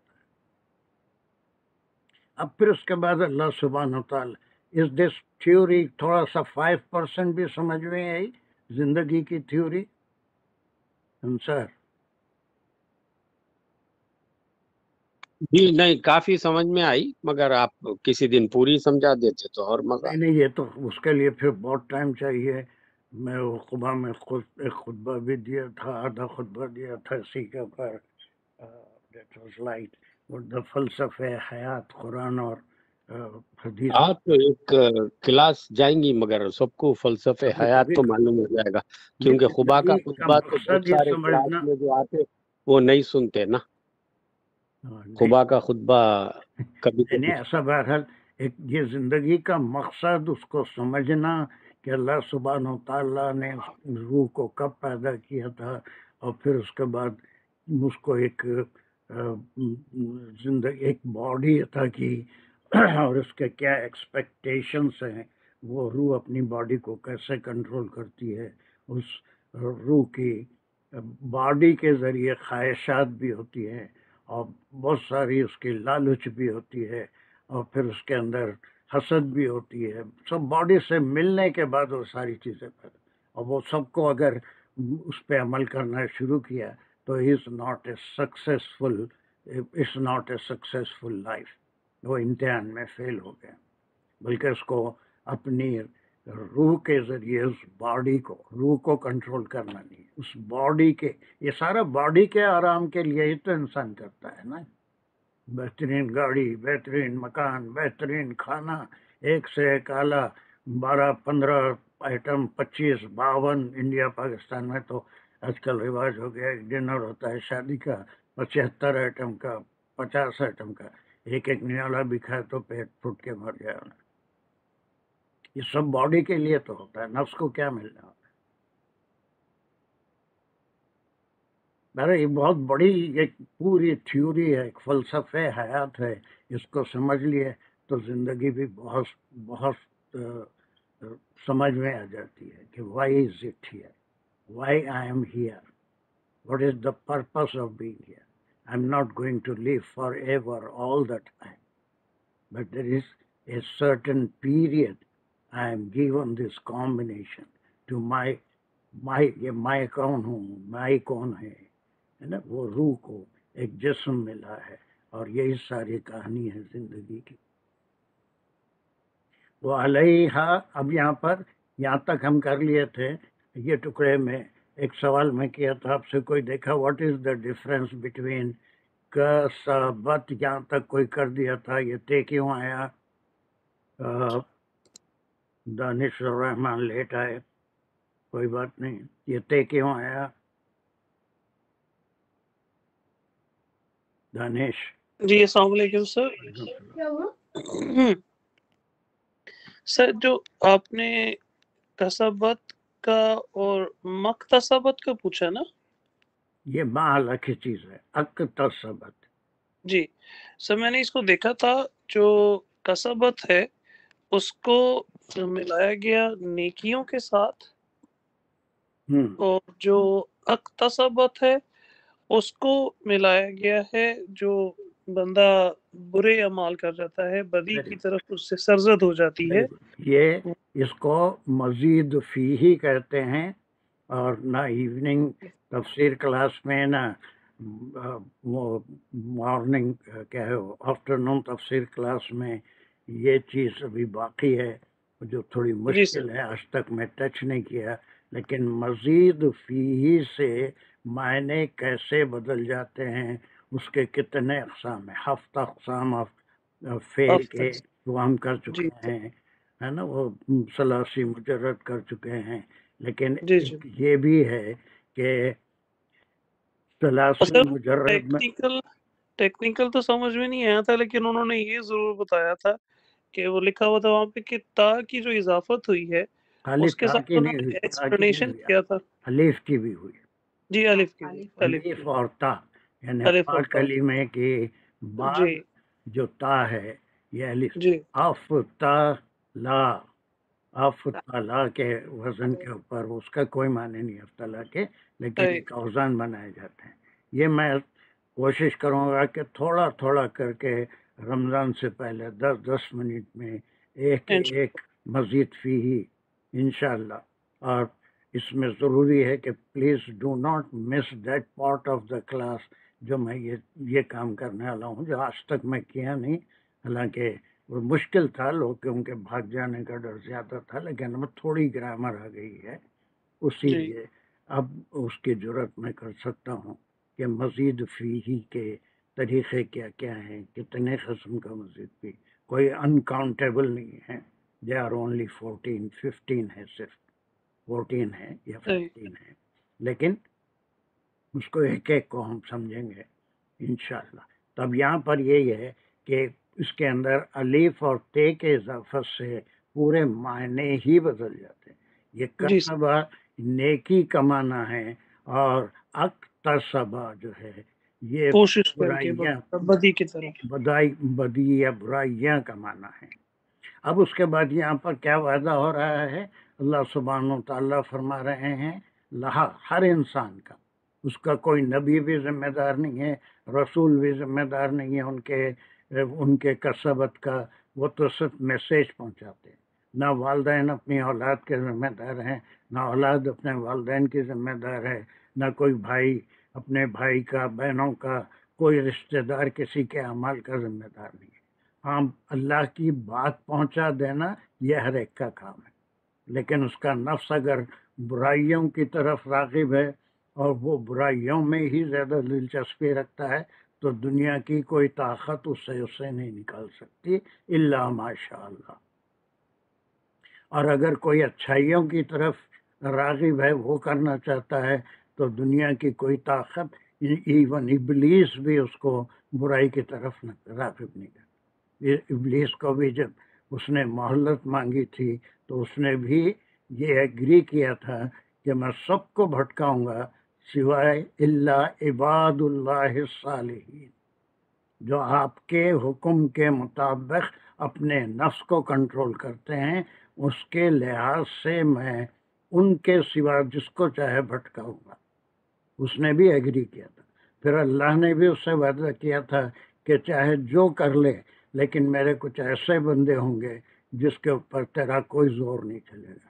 Speaker 1: اب پھر اس کے بعد اللہ سبحانہ و تعالی، اس دس تھیوری تھوڑا سا 5% بھی سمجھ میں آئی زندگی کی تھیوری انصار؟
Speaker 6: جی نہیں، کافی سمجھ میں آئی، مگر آپ کسی دن پوری سمجھا دیتے تو اور مزہ.
Speaker 1: نہیں، یہ تو اس کے لیے پھر بہت ٹائم چاہیے. میں قبا میں خود ایک خطبہ بھی دیا تھا، آدھا خطبہ دیا تھا اسی کے اوپر، دا فلسفہ حیات، قرآن اور حدیث.
Speaker 6: آپ ایک کلاس جائیں گی، مگر سب کو فلسفہ حیات تو معلوم ہو جائے گا، کیونکہ خطبہ کا خطبہ تو بہت سارے کلاس میں جو آتے وہ نہیں سنتے نا. خطبہ کا خطبہ کبھی
Speaker 1: نہیں ایسا. بہرحال ایک یہ زندگی کا مقصد، اس کو سمجھنا کہ اللہ سبحانہ و تعالیٰ نے روح کو کب پیدا کیا تھا، اور پھر اس کے بعد اس کو ایک زندگی، ایک باڈی عطا کی، اور اس کے کیا ایکسپیکٹیشنس ہیں، وہ روح اپنی باڈی کو کیسے کنٹرول کرتی ہے. اس روح کی باڈی کے ذریعے خواہشات بھی ہوتی ہیں، اور بہت ساری اس کی لالچ بھی ہوتی ہے، اور پھر اس کے اندر حسد بھی ہوتی ہے. سب باڈی سے ملنے کے بعد وہ ساری چیزیں پیدا، اور وہ سب کو اگر اس پہ عمل کرنا شروع کیا تو it's not a successful life. وہ امتحان میں فیل ہو گیا، بلکہ اس کو اپنی روح کے ذریعے اس باڈی کو، روح کو کنٹرول کرنا نہیں، اس باڈی کے، یہ سارا باڈی کے آرام کے لیے ہی تو انسان کرتا ہے نا. بہترین گاڑی، بہترین مکان، بہترین کھانا، ایک سے ایک اعلیٰ، 12-15 آئٹم، 25-52. انڈیا پاکستان میں تو آج کل رواج ہو گیا، ایک ڈنر ہوتا ہے شادی کا 75 آئٹم کا، 50 آئٹم کا، ایک نیالہ بھی کھائے تو پیٹ پھٹ کے مر جائے. یہ سب باڈی کے لیے تو ہوتا ہے، نفس کو کیا ملنا ہوتا ہے. یہ بہت بڑی ایک پوری تھیوری ہے، ایک فلسفہ حیات ہے. اس کو سمجھ لیے تو زندگی بھی بہت بہت سمجھ میں آ جاتی ہے کہ why is it here, why I am here, what is the purpose of being here. I am not going to live forever all the time, but there is a certain period I am given this combination to یہ میں کون ہوں، میں کون ہے نا، وہ روح کو ایک جسم ملا ہے، اور یہی ساری کہانی ہے زندگی کی. وہ علیہا. اب یہاں پر یہاں تک ہم کر لیے تھے. یہ ٹکڑے میں ایک سوال میں کیا تھا آپ سے، کوئی دیکھا what is the difference between کسبت؟ یہاں تک کوئی کر دیا تھا. یہ تے کیوں آیا؟ دانش الرحمان لیٹ آئے، کوئی بات نہیں. یہ تے کیوں آیا دانش؟
Speaker 7: جی السلام علیکم سر. سر جو آپ نے کسبت کا اور مکتسبت کا پوچھا نا،
Speaker 1: یہ مال کی چیز ہے، اکتسبت.
Speaker 7: جی سر میں نے اس کو دیکھا تھا، جو کسبت ہے اس کو ملایا گیا نیکیوں کے ساتھ، اور جو اکتسبت ہے اس کو ملایا گیا ہے جو بندہ برے اعمال کر جاتا ہے، بدی کی طرف اس سے سرزد ہو جاتی ہے.
Speaker 1: یہ اس کو مزید فیہی کہتے ہیں. اور نہ ایوننگ تفسیر کلاس میں، نہ وہ مارننگ کیا ہے آفٹرنون تفسیر کلاس میں یہ چیز ابھی باقی ہے جو تھوڑی مشکل ہے، آج تک میں ٹچ نہیں کیا. لیکن مزید فیہی سے معنی کیسے بدل جاتے ہیں، اس کے کتنے اقسام ہیں. 7 اقسام فعل کے وہ ہم کر چکے ہیں، ہے نا. وہ ثلاثی مجرد کر چکے ہیں. لیکن یہ بھی ہے کہ ثلاثی مجرد میں
Speaker 7: ٹیکنیکل تو سمجھ میں نہیں آیا تھا، لیکن انہوں نے یہ ضرور بتایا تھا کہ وہ لکھا ہوا تھا وہاں پہ کہ تا کی جو اضافت ہوئی ہے اس کے ساتھ انہوں نے ایکسپلینیشن کیا تھا.
Speaker 1: الف کی بھی ہوئی.
Speaker 7: جی الف کی،
Speaker 1: الف اور تا، یعنی فا کلمے کی بعد جو تا ہے یہ الف. افتلا، افتلا کے وزن کے اوپر اس کا کوئی معنی نہیں افتلا کے، لیکن ایک اوزان بنائے جاتے ہیں. یہ میں کوشش کروں گا کہ تھوڑا تھوڑا کر کے رمضان سے پہلے 10 منٹ میں ایک مزید فیہی انشاءاللہ. اور اس میں ضروری ہے کہ please do not miss that part of the class جو میں یہ کام کرنے والا ہوں، جو آج تک میں کیا نہیں. حالانکہ وہ مشکل تھا، لوگ کیونکہ بھاگ جانے کا ڈر زیادہ تھا، لیکن اب تھوڑی گرامر آ گئی ہے، اسی لیے اب اس کی جرات میں کر سکتا ہوں کہ مزید فیہی کے طریقے کیا کیا ہیں، کتنے قسم کا مزید بھی کوئی انکاؤنٹیبل نہیں ہے. دے آر اونلی 15 ہے، صرف 14 ہے یا 15 ہے، لیکن اس کو ایک ایک کو ہم سمجھیں گے انشاءاللہ. تب یہاں پر یہی ہے کہ اس کے اندر الف اور تے کے اضافت سے پورے معنی ہی بدل جاتے ہیں. یہ کسبہ نیکی کمانا ہے، اور اکتسبہ جو ہے یہ برائیاں، بدی یا برائیاں کمانا ہے. اب اس کے بعد یہاں پر کیا وعدہ ہو رہا ہے؟ اللہ سبحانہ و تعالیٰ فرما رہے ہیں لہا، ہر انسان کا، اس کا کوئی نبی بھی ذمہ دار نہیں ہے، رسول بھی ذمہ دار نہیں ہے ان کے کسبت کا. وہ تو صرف میسیج پہنچاتے ہیں. نہ والدین اپنی اولاد کے ذمہ دار ہیں، نہ اولاد اپنے والدین کی ذمہ دار ہے، نہ کوئی بھائی اپنے بھائی کا، بہنوں کا، کوئی رشتہ دار کسی کے اعمال کا ذمہ دار نہیں ہے. ہاں، اللہ کی بات پہنچا دینا یہ ہر ایک کا کام ہے. لیکن اس کا نفس اگر برائیوں کی طرف راغب ہے اور وہ برائیوں میں ہی زیادہ دلچسپی رکھتا ہے، تو دنیا کی کوئی طاقت اسے نہیں نکال سکتی الا ماشاء اللہ. اور اگر کوئی اچھائیوں کی طرف راغب ہے، وہ کرنا چاہتا ہے، تو دنیا کی کوئی طاقت، ایون ابلیس بھی اس کو برائی کی طرف راغب نہیں کرتا. ابلیس کو بھی جب اس نے مہلت مانگی تھی تو اس نے بھی یہ ایگری کیا تھا کہ میں سب کو بھٹکاؤں گا سوائے الا عباد اللہ الصالحین، جو آپ کے حکم کے مطابق اپنے نفس کو کنٹرول کرتے ہیں. اس کے لحاظ سے میں ان کے سوا جس کو چاہے بھٹکاؤں گا. اس نے بھی ایگری کیا تھا. پھر اللہ نے بھی اس سے وعدہ کیا تھا کہ چاہے جو کر لے، لیکن میرے کچھ ایسے بندے ہوں گے جس کے اوپر تیرا کوئی زور نہیں چلے گا.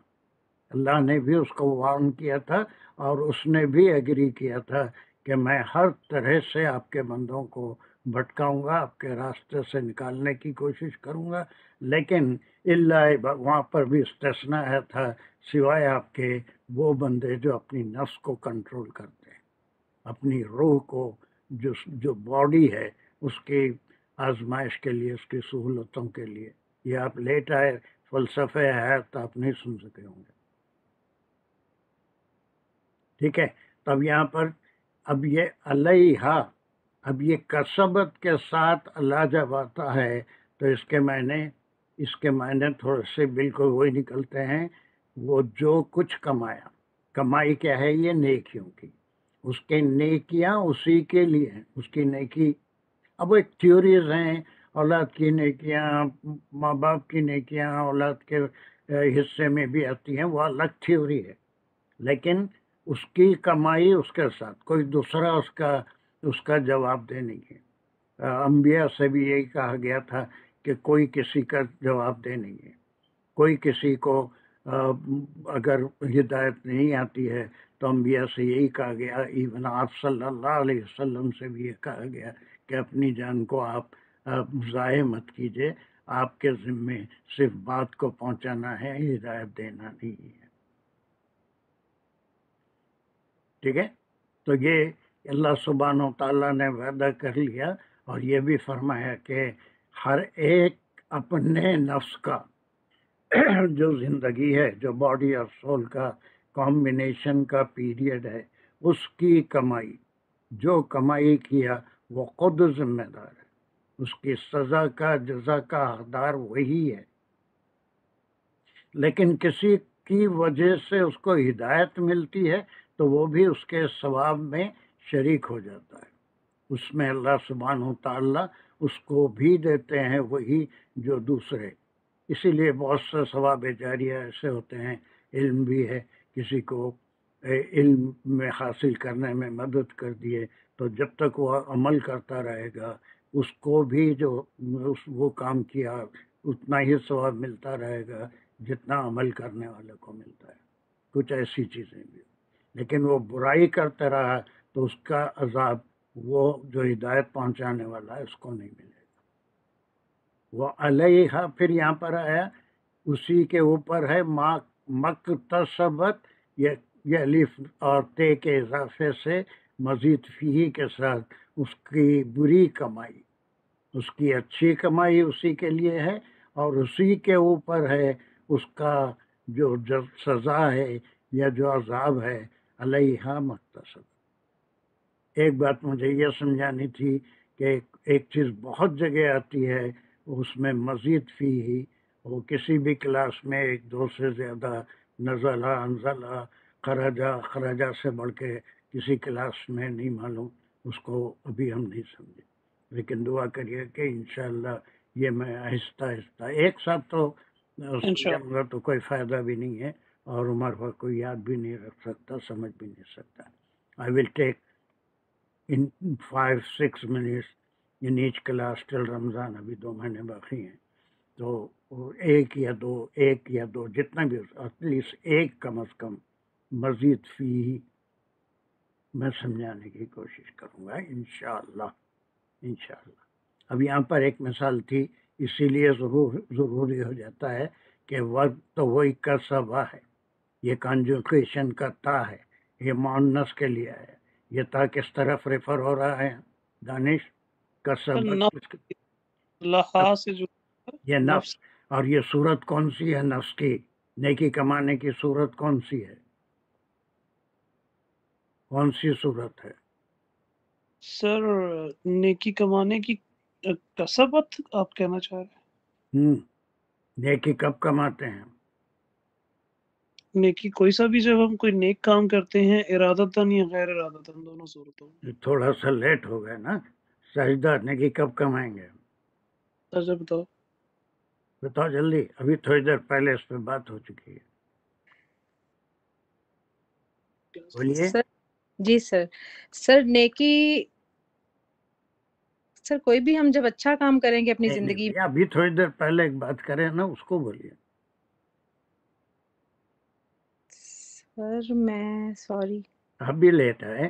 Speaker 1: اللہ نے بھی اس کو وارن کیا تھا، اور اس نے بھی ایگری کیا تھا کہ میں ہر طرح سے آپ کے بندوں کو بھٹکاؤں گا، آپ کے راستے سے نکالنے کی کوشش کروں گا، لیکن اللہ وہاں پر بھی استثناء ہے تھا، سوائے آپ کے وہ بندے جو اپنی نفس کو کنٹرول کرتے ہیں، اپنی روح کو، جو باڈی ہے اس کی آزمائش کے لیے، اس کی سہولتوں کے لیے۔ یہ آپ لیٹ آئے فلسفہ حیات آپ نہیں سن سکے ہوں گے، ٹھیک ہے؟ تب یہاں پر اب یہ علیہا، اب یہ کسبت کے ساتھ اللہ جب آتا ہے تو اس کے معنی تھوڑے سے بالکل وہی نکلتے ہیں، وہ جو کچھ کمایا، کمائی کیا ہے؟ یہ نیکیوں کی، اس کے نیکیاں اسی کے لیے ہیں، اس کی نیکی۔ اب وہ ایک تھیوریز ہیں، اولاد کی نیکیاں، ماں باپ کی نیکیاں اولاد کے حصے میں بھی آتی ہیں، وہ الگ تھیوری ہے، لیکن اس کی کمائی اس کے ساتھ کوئی دوسرا اس کا جواب دے نہیں ہے۔ انبیاء سے بھی یہی کہا گیا تھا کہ کوئی کسی کا جواب دے نہیں ہے، کوئی کسی کو اگر ہدایت نہیں آتی ہے تو انبیاء سے یہی کہا گیا، ایون آپ صلی اللہ علیہ وسلم سے بھی یہ کہا گیا کہ اپنی جان کو آپ ضائع مت کیجیے، آپ کے ذمے صرف بات کو پہنچانا ہے، ہدایت دینا نہیں ہے، ٹھیک ہے؟ تو یہ اللہ سبحانہ و تعالیٰ نے وعدہ کر لیا، اور یہ بھی فرمایا کہ ہر ایک اپنے نفس کا جو زندگی ہے، جو باڈی اور سول کا کمبینیشن کا پیریڈ ہے، اس کی کمائی، جو کمائی کیا وہ خود ذمہ دار ہے، اس کی سزا کا، جزا کا حقدار وہی ہے، لیکن کسی کی وجہ سے اس کو ہدایت ملتی ہے تو وہ بھی اس کے ثواب میں شریک ہو جاتا ہے، اس میں اللہ سبحانہ و تعالیٰ اس کو بھی دیتے ہیں وہی جو دوسرے۔ اسی لیے بہت سے ثواب جاریہ ایسے ہوتے ہیں، علم بھی ہے، کسی کو علم میں حاصل کرنے میں مدد کر دیے تو جب تک وہ عمل کرتا رہے گا اس کو بھی جو وہ کام کیا اتنا ہی ثواب ملتا رہے گا جتنا عمل کرنے والے کو ملتا ہے۔ کچھ ایسی چیزیں بھی، لیکن وہ برائی کرتا رہا تو اس کا عذاب وہ جو ہدایت پہنچانے والا ہے اس کو نہیں ملے گا۔ وہ علیہا پھر یہاں پر آیا، اسی کے اوپر ہے مکتسبت، یہ الف اور تے کے اضافے سے مزید فی کے ساتھ اس کی بری کمائی، اس کی اچھی کمائی اسی کے لیے ہے، اور اسی کے اوپر ہے اس کا جو سزا ہے یا جو عذاب ہے، علیہا مکتسب۔ ایک بات مجھے یہ سمجھانی تھی کہ ایک چیز بہت جگہ آتی ہے اس میں مزید فی ہی، وہ کسی بھی کلاس میں ایک دو سے زیادہ نزلہ، انزلہ، خرجہ سے بڑھ کے کسی کلاس میں نہیں معلوم، اس کو ابھی ہم نہیں سمجھے، لیکن دعا کریے کہ انشاءاللہ یہ میں آہستہ آہستہ ایک ساتھ تو سمجھاؤں گا تو کوئی فائدہ بھی نہیں ہے، اور عمر پر کوئی یاد بھی نہیں رکھ سکتا، سمجھ بھی نہیں سکتا۔ I will take in 5-6 minutes in each class till رمضان، ابھی 2 مہینے باقی ہیں، تو ایک یا دو جتنا بھی ایٹ لیسٹ ایک کم از کم مزید فی میں سمجھانے کی کوشش کروں گا انشاءاللہ۔ اب یہاں پر ایک مثال تھی، اسی لیے ضروری ہو جاتا ہے کہ وقت تو وہی کا سبا ہے، یہ کانجوکیشن کا تا ہے، یہ مؤنث کے لیے ہے، یہ تا کس طرف ریفر ہو رہا ہے دانش؟ کا سبب یہ نفس، اور یہ صورت کون سی ہے نفس کی؟ نیکی کمانے کی صورت کون سی ہے؟ کون سی صورت ہے
Speaker 7: سر؟ نیکی کمانے کی کسبت آپ کہنا چاہ رہے ہیں؟
Speaker 1: نیکی کب کماتے ہیں؟
Speaker 7: نیکی کوئی سا بھی، جب ہم کوئی نیک کام کرتے ہیں، ارادتاً یا غیر ارادتاً، دونوں صورتوں میں۔
Speaker 1: تھوڑا سا لیٹ ہو گئے نا، سجدہ نیکی کب کمائیں گے؟
Speaker 7: سر
Speaker 1: بتاؤ جلدی، ابھی تھوڑی دیر پہلے اس پہ بات ہو چکی ہے، بولیے۔
Speaker 8: جی سر نیکی، سر کوئی بھی ہم جب اچھا کام کریں گے اپنی زندگی میں،
Speaker 1: ابھی تھوڑی دیر پہلے ایک بات کریں نا، اس کو بولیے۔
Speaker 8: سر میں سوری،
Speaker 1: اب بھی لیٹ ہے،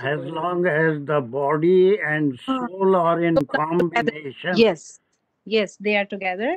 Speaker 1: As long as the body and soul are in combination,
Speaker 8: yes they are together.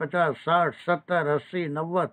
Speaker 1: 50, 60, 70, 80, 90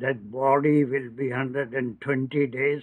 Speaker 1: that body will be 120 days,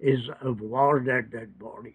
Speaker 1: is absorbed at that body।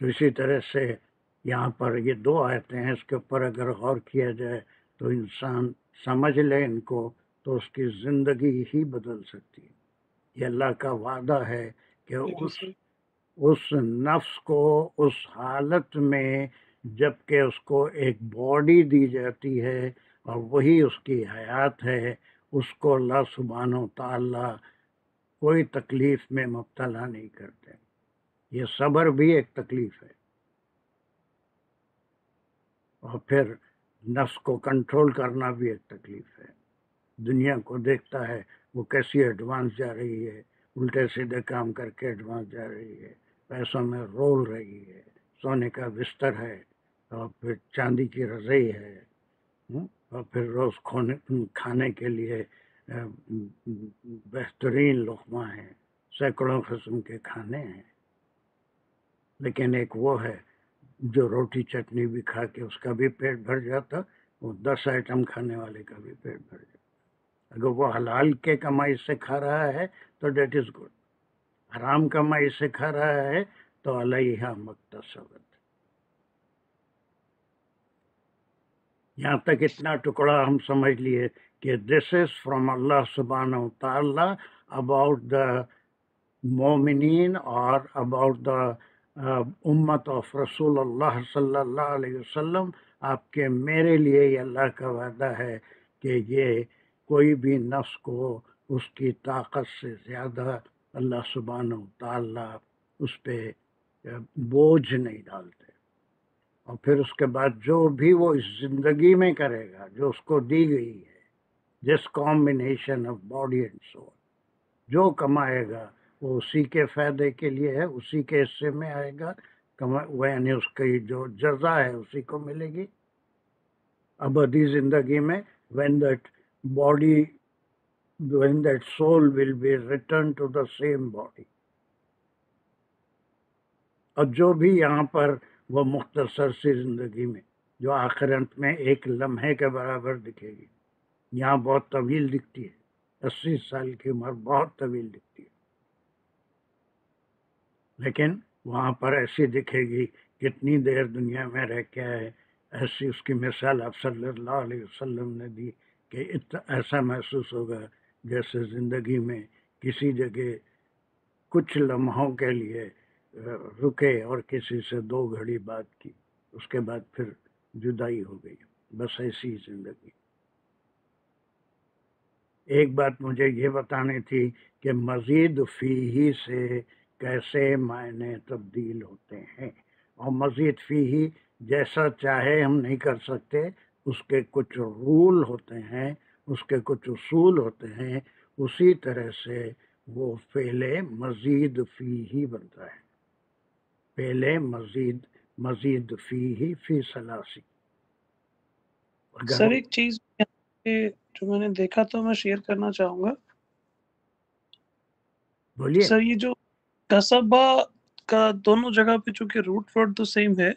Speaker 1: تو اسی طرح سے یہاں پر یہ 2 آیتیں ہیں، اس کے اوپر اگر غور کیا جائے تو انسان سمجھ لے ان کو تو اس کی زندگی ہی بدل سکتی ہے۔ یہ اللہ کا وعدہ ہے کہ اس نفس کو اس حالت میں جب کہ اس کو ایک باڈی دی جاتی ہے اور وہی اس کی حیات ہے، اس کو اللہ سبحانہ و تعالی کوئی تکلیف میں مبتلا نہیں کرتے۔ یہ صبر بھی ایک تکلیف ہے، اور پھر نفس کو کنٹرول کرنا بھی ایک تکلیف ہے۔ دنیا کو دیکھتا ہے وہ کیسی ایڈوانس جا رہی ہے، الٹے سیدھے کام کر کے ایڈوانس جا رہی ہے، پیسوں میں رول رہی ہے، سونے کا بستر ہے، اور پھر چاندی کی رضائی ہے، اور پھر روز کھانے کے لیے بہترین لقمہ ہیں، سینکڑوں قسم کے کھانے ہیں۔ لیکن ایک وہ ہے جو روٹی چٹنی بھی کھا کے اس کا بھی پیٹ بھر جاتا، وہ 10 آئٹم کھانے والے کا بھی پیٹ بھر جاتا۔ اگر وہ حلال کے کمائی سے کھا رہا ہے تو دیٹ از گڈ، حرام کمائی سے کھا رہا ہے تو علیہ مکتسبت۔ یہاں تک اتنا ٹکڑا ہم سمجھ لیے کہ دس از فرام اللہ سبحانہ و تعالی اباؤٹ دا مومنین اور اباؤٹ دا امت آف رسول اللہ صلی اللہ علیہ وسلم۔ آپ کے میرے لیے یہ اللہ کا وعدہ ہے کہ یہ کوئی بھی نفس کو اس کی طاقت سے زیادہ اللہ سبحانہ و تعالی اس پہ بوجھ نہیں ڈالتے۔ اور پھر اس کے بعد جو بھی وہ اس زندگی میں کرے گا جو اس کو دی گئی ہے، جس combination of body and civil, جو کمائے گا وہ اسی کے فائدے کے لیے ہے، اسی کے حصے میں آئے گا، یعنی اس کی جو جزا ہے اسی کو ملے گی ابدی زندگی میں۔ when that soul will be returned to the same body۔ اور جو بھی یہاں پر وہ مختصر سی زندگی میں جو آخرت میں ایک لمحے کے برابر دکھے گی، یہاں بہت طویل دکھتی ہے، 80 سال کی عمر بہت طویل دکھتی ہے، لیکن وہاں پر ایسی دکھے گی کتنی دیر دنیا میں رہ کے آئے۔ ایسی اس کی مثال آپ صلی اللہ علیہ وسلم نے دی کہ ایسا محسوس ہوگا جیسے زندگی میں کسی جگہ کچھ لمحوں کے لیے رکے اور کسی سے 2 گھڑی بات کی، اس کے بعد پھر جدائی ہو گئی، بس ایسی زندگی۔ ایک بات مجھے یہ بتانی تھی کہ مزید فیہ سے کیسے معنی تبدیل ہوتے ہیں، اور مزید فیہ جیسا چاہے ہم نہیں کر سکتے، اس کے کچھ رول ہوتے ہیں، اس کے کچھ اصول ہوتے ہیں، اسی طرح سے وہ فعل مزید فیہ بنتا ہے، پہلے مزید فیہ فی ثلاثی۔
Speaker 7: سر ایک چیز جو میں نے دیکھا تو میں شیئر کرنا چاہوں گا۔
Speaker 1: بولیے
Speaker 7: سر یہ جو کسبہ کا دونوں جگہ پہ چونکہ روٹ ورڈ تو سیم ہے،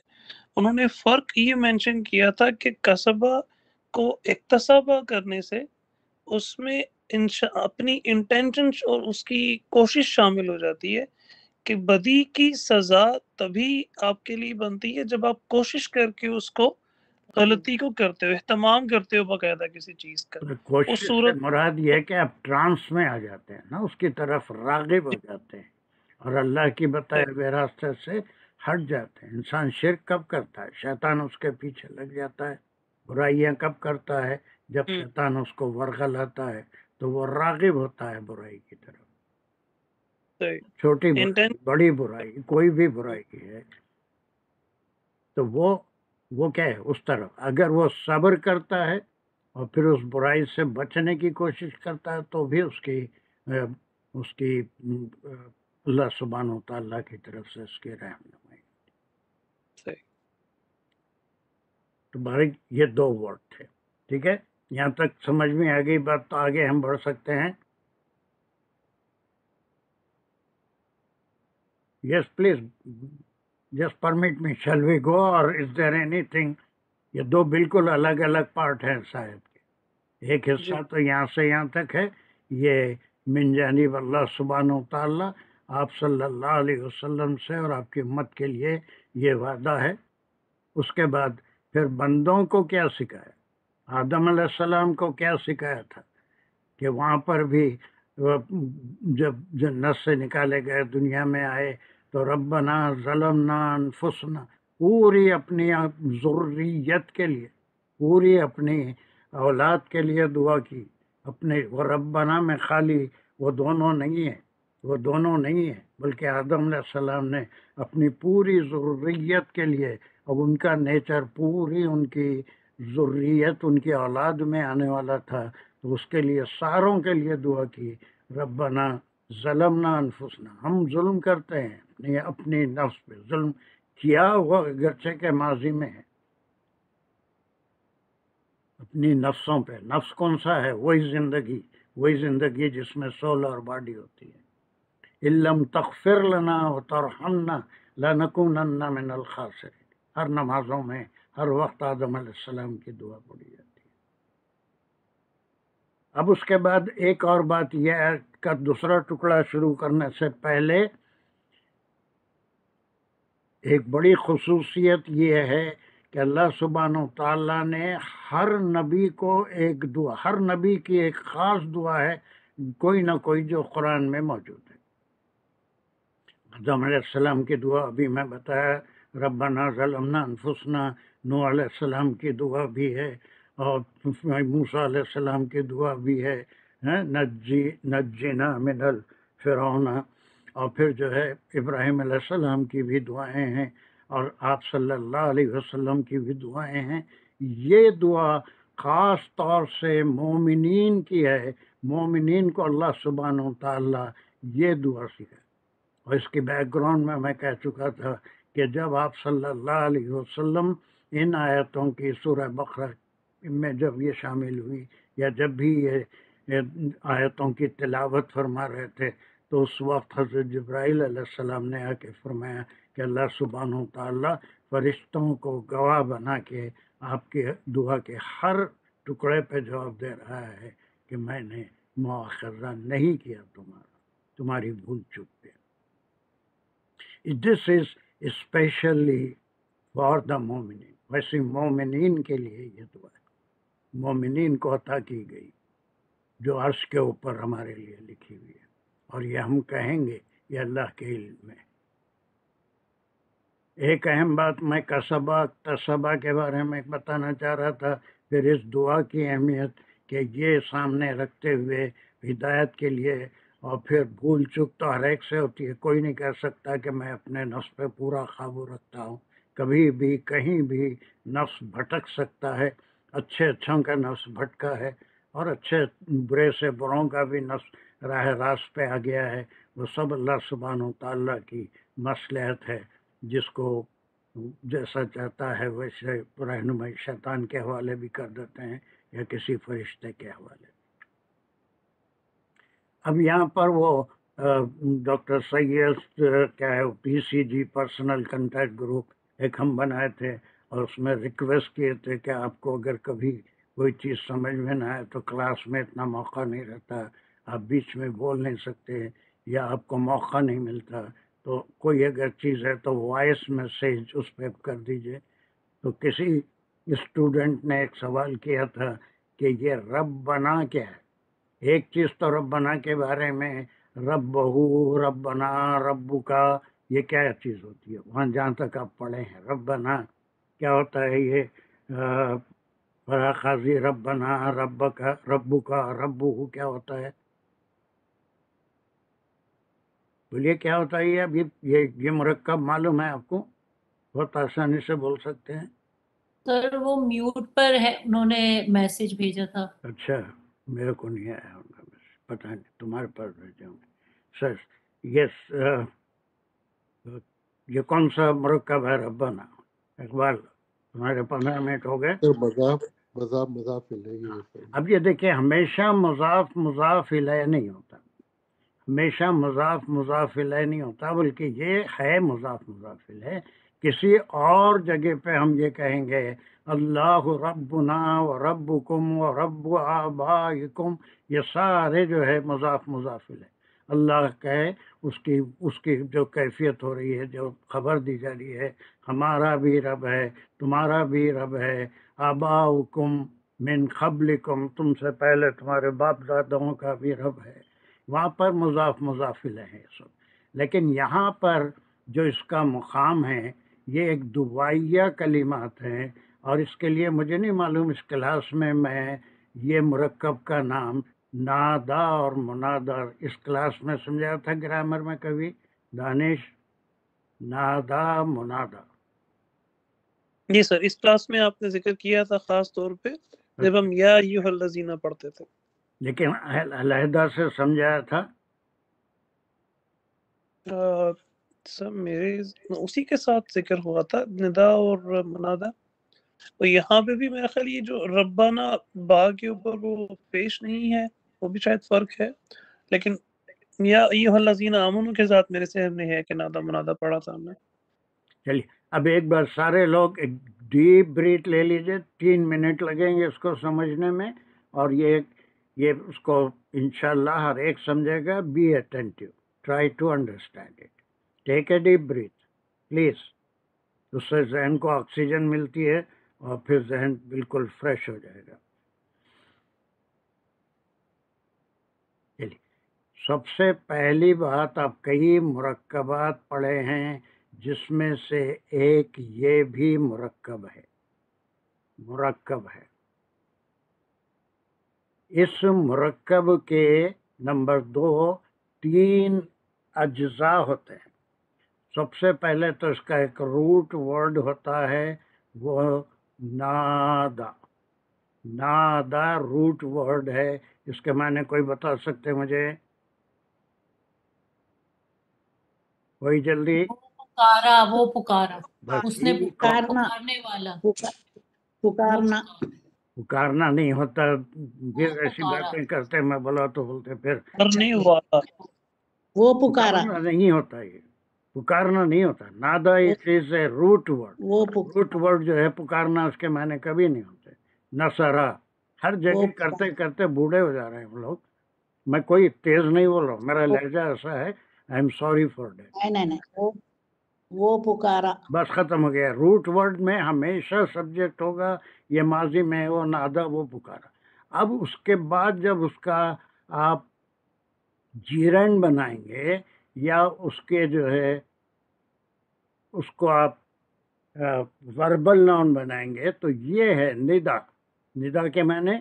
Speaker 7: انہوں نے فرق یہ مینشن کیا تھا کہ کسبہ کو اکتسابہ کرنے سے اس میں اپنی انٹینشن اور اس کی کوشش شامل ہو جاتی ہے کہ بدی کی سزا تبھی آپ کے لیے بنتی ہے جب آپ کوشش کر کے اس کو غلطی کو کرتے ہو، اہتمام کرتے ہو باقاعدہ کسی چیز کا۔
Speaker 1: کوشش
Speaker 7: اس
Speaker 1: سے
Speaker 7: صورت
Speaker 1: مراد یہ ہے کہ آپ ٹرانس میں آ جاتے ہیں نا، اس کی طرف راغب ہو جاتے ہیں اور اللہ کی بتائے ہوئے راستے سے ہٹ جاتے ہیں۔ انسان شرک کب کرتا ہے؟ شیطان اس کے پیچھے لگ جاتا ہے۔ برائیاں کب کرتا ہے؟ جب شیطان اس کو ورغلاتا ہے تو وہ راغب ہوتا ہے برائی کی طرف، چھوٹی برائی بڑی برائی کوئی بھی برائی ہے تو وہ کیا ہے اس طرف۔ اگر وہ صبر کرتا ہے اور پھر اس برائی سے بچنے کی کوشش کرتا ہے تو بھی اس کی اللہ سبحانہ و تعالیٰ کی طرف سے اس کی رحمنمائی۔ تو بھائی یہ 2 ورڈ تھے، ٹھیک ہے؟ یہاں تک سمجھ میں آ گئی بات، تو آگے ہم بڑھ سکتے ہیں۔ Yes please just permit me, shall we go اور از دیر اینی تھنگ؟ یہ 2 بالکل الگ الگ پارٹ ہیں شاید کے، ایک حصہ تو یہاں سے یہاں تک ہے، یہ من جانب اللہ سبحانہ و تعالیٰ، آپ صلی اللہ علیہ وسلم سے اور آپ کی امت کے لیے یہ وعدہ ہے۔ اس کے بعد پھر بندوں کو کیا سکھایا؟ آدم علیہ السلام کو کیا سکھایا تھا کہ وہاں پر بھی جب جنت سے نکالے گئے دنیا میں آئے تو ربنا ظلمنا انفسنا، پوری اپنی ذریت کے لیے، پوری اپنی اولاد کے لیے دعا کی۔ اپنے وہ ربنا میں خالی وہ دونوں نہیں ہیں بلکہ آدم علیہ السلام نے اپنی پوری ذریت کے لیے، اب ان کا نیچر پوری ان کی ذریت ان کی اولاد میں آنے والا تھا، تو اس کے لیے ساروں کے لیے دعا کی، ربنا ظلمنا انفسنا، ہم ظلم کرتے ہیں اپنی نفس پہ، ظلم کیا ہوا اگرچہ کے ماضی میں ہے، اپنی نفسوں پہ۔ نفس کون سا ہے؟ وہی زندگی جس میں سول اور باڈی ہوتی ہے۔ اِلَّمْ تَغْفِرْ لَنَا وَتَرْحَمْنَا لَنَكُونَنَّ مِنَ الْخَاسِرِينَ، ہر نمازوں میں ہر وقت آدم علیہ السلام کی دعا پڑھی جاتی ہے۔ اب اس کے بعد ایک اور بات یہ ہے کہ دوسرا ٹکڑا شروع کرنے سے پہلے ایک بڑی خصوصیت یہ ہے کہ اللہ سبحانہ و تعالیٰ نے ہر نبی کو ایک دعا، ہر نبی کی ایک خاص دعا ہے، کوئی نہ کوئی جو قرآن میں موجود ہے۔ آدم علیہ السلام کی دعا ابھی میں بتایا، ربنا ظلمنا انفسنا، نوح علیہ السلام کی دعا بھی ہے، اور موسیٰ علیہ السلام کی دعا بھی ہے، نجینا من الفرعون، اور پھر جو ہے ابراہیم علیہ السلام کی بھی دعائیں ہیں، اور آپ صلی اللہ علیہ وسلم کی بھی دعائیں ہیں۔ یہ دعا خاص طور سے مومنین کی ہے، مومنین کو اللہ سبحانہ و تعالیٰ یہ دعا سکھائے۔ اور اس کی بیک گراؤنڈ میں کہہ چکا تھا کہ جب آپ صلی اللہ علیہ وسلم ان آیتوں کی سورہ بقرہ میں جب یہ شامل ہوئی، یا جب بھی یہ آیتوں کی تلاوت فرما رہے تھے، تو اس وقت حضرت جبرائیل علیہ السلام نے آ کے فرمایا کہ اللہ سبحانہ و تعالیٰ فرشتوں کو گواہ بنا کے آپ کی دعا کے ہر ٹکڑے پہ جواب دے رہا ہے کہ میں نے مؤاخذہ نہیں کیا تمہاری بھول چوک پہ۔ This is especially for the مومنین، ویسے مومنین کے لیے یہ دعا ہے، مومنین کو عطا کی گئی، جو عرش کے اوپر ہمارے لیے لکھی ہوئی ہے، اور یہ ہم کہیں گے یہ اللہ کے علم میں۔ ایک اہم بات میں تصبہ کے بارے میں بتانا چاہ رہا تھا، پھر اس دعا کی اہمیت کہ یہ سامنے رکھتے ہوئے ہدایت کے لیے، اور پھر بھول چک تو ہر ایک سے ہوتی ہے، کوئی نہیں کہہ سکتا کہ میں اپنے نفس پہ پورا قابو رکھتا ہوں، کبھی بھی کہیں بھی نفس بھٹک سکتا ہے، اچھوں کا نفس بھٹکا ہے، اور اچھے برے سے بروں کا بھی نفس راہ راست پہ آ گیا ہے، وہ سب اللہ سبحانہ و تعالیٰ کی مصلحت ہے، جس کو جیسا چاہتا ہے ویسے رہنمائی شیطان کے حوالے بھی کر دیتے ہیں یا کسی فرشتے کے حوالے۔ اب یہاں پر وہ ڈاکٹر سید کیا ہے PCG پرسنل کنٹیکٹ گروپ ایک ہم بنائے تھے، اور اس میں ریکویسٹ کیے تھے کہ آپ کو اگر کبھی کوئی چیز سمجھ میں نہ آئے تو کلاس میں اتنا موقع نہیں رہتا، آپ بیچ میں بول نہیں سکتے یا آپ کو موقع نہیں ملتا، تو کوئی اگر چیز ہے تو وائس میسیج اس پہ کر دیجئے۔ تو کسی اسٹوڈنٹ نے ایک سوال کیا تھا کہ یہ ربنا کیا ہے؟ ایک چیز تو ربنا کے بارے میں ربہو، ربنا، ربو کا، یہ کیا چیز ہوتی ہے؟ وہاں جہاں تک آپ پڑھے ہیں ربنا کیا ہوتا ہے، یہ قاضی ربنا، رب کا، ربو کا، ربو کیا ہوتا ہے؟ بولیے کیا ہوتا ہے؟ اب یہ مرکب معلوم ہے آپ کو؟ بہت آسانی سے بول سکتے ہیں۔
Speaker 9: سر وہ میوٹ پر ہے، انہوں نے میسج بھیجا تھا۔
Speaker 1: اچھا، میرے کو نہیں آیا ان کا میسج، پتہ نہیں تمہارے پاس بھیجے ہوں گے۔ سر یس، یہ کون سا مرکب ہے ربنا؟ اقبال تمہارے 15 منٹ ہو گئے۔
Speaker 10: مضاف الیہ۔
Speaker 1: اب یہ دیکھیں، ہمیشہ مضاف الیہ نہیں ہوتا، ہمیشہ مضاف الیہ نہیں ہوتا، بلکہ یہ ہے مضاف الیہ۔ کسی اور جگہ پہ ہم یہ کہیں گے اللہ ربنا و ربکم و رب آبائکم، یہ سارے جو ہے مضاف الیہ۔ اللہ کہے اس کی جو کیفیت ہو رہی ہے، جو خبر دی جا رہی ہے، ہمارا بھی رب ہے، تمہارا بھی رب ہے، آباؤکم من قبلکم، تم سے پہلے تمہارے باپ داداؤں کا بھی رب ہے. وہاں پر مضاف مضاف الیہ ہے سب. لیکن یہاں پر جو اس کا مقام ہے یہ ایک دعائیہ کلمات ہیں، اور اس کے لیے مجھے نہیں معلوم اس کلاس میں یہ مرکب کا نام نادا اور منادا اس کلاس میں سمجھایا تھا گرامر میں کبھی دانش؟ نادا منادا.
Speaker 7: جی سر، اس کلاس میں آپ نے ذکر کیا تھا خاص طور پہ جب ہم یا ایھا الذین پڑھتے تھے،
Speaker 1: لیکن علیحدہ سے سمجھایا تھا.
Speaker 7: سر میرے اسی کے ساتھ ذکر ہوا تھا ندا اور منادا. اور یہاں پہ بھی میرا خیال یہ جو ربنا با کے اوپر وہ پیش نہیں ہے، وہ بھی شاید فرق ہے. لیکن یا ایھا الذین آمنوا کے ساتھ میرے ذہن میں ہے کہ نادا منادا پڑھا تھا ہم نے. چلیے
Speaker 1: اب ایک بار سارے لوگ ایک ڈیپ بریتھ لے لیجئے، 3 منٹ لگیں گے اس کو سمجھنے میں، اور یہ اس کو انشاءاللہ ہر ایک سمجھے گا. Be attentive, try to understand it, take a deep breath please. اس سے ذہن کو آکسیجن ملتی ہے اور پھر ذہن بالکل فریش ہو جائے گا. چلیے، سب سے پہلی بات، آپ کئی مرکبات پڑھے ہیں جس میں سے ایک یہ بھی مرکب ہے. اس مرکب کے نمبر 2 3 اجزاء ہوتے ہیں. سب سے پہلے تو اس کا ایک روٹ ورڈ ہوتا ہے، وہ نادا. نادا روٹ ورڈ ہے. اس کے معنی کوئی بتا سکتے مجھے؟ کوئی جلدی؟
Speaker 9: وہ پکارا
Speaker 1: بس
Speaker 9: اس نے
Speaker 5: پکارنا،
Speaker 9: پکارنے والا،
Speaker 5: پکارنا.
Speaker 1: پکارنا نہیں ہوتا. پھر
Speaker 9: وہ
Speaker 1: ایسی
Speaker 9: پکارا،
Speaker 1: باتیں کرتے میں بولا تو بولتے پھر
Speaker 7: کرنے والا.
Speaker 5: وہ پکارا،
Speaker 1: پکارنا نہیں ہوتا. یہ پکارنا نہیں ہوتا. نادا اس چیز ہے روٹ ورڈ.
Speaker 5: وہ
Speaker 1: روٹ ورڈ جو ہے پکارنا، اس کے معنی کبھی نہیں ہوتے. نصرہ ہر جگہ کرتے کرتے بوڑھے ہو جا رہے ہیں ہم لوگ. میں کوئی تیز نہیں بول رہا ہوں، میرا لہجہ ایسا ہے. I am sorry for that.
Speaker 5: نہیں وہ پکارا.
Speaker 1: بس ختم ہو گیا. روٹ ورڈ میں ہمیشہ سبجیکٹ ہوگا. یہ ماضی میں وہ نادا، وہ پکارا. اب اس کے بعد جب اس کا آپ جیرن بنائیں گے یا اس کے جو ہے اس کو آپ وربل ناؤن بنائیں گے تو یہ ہے ندا. ندا کے معنی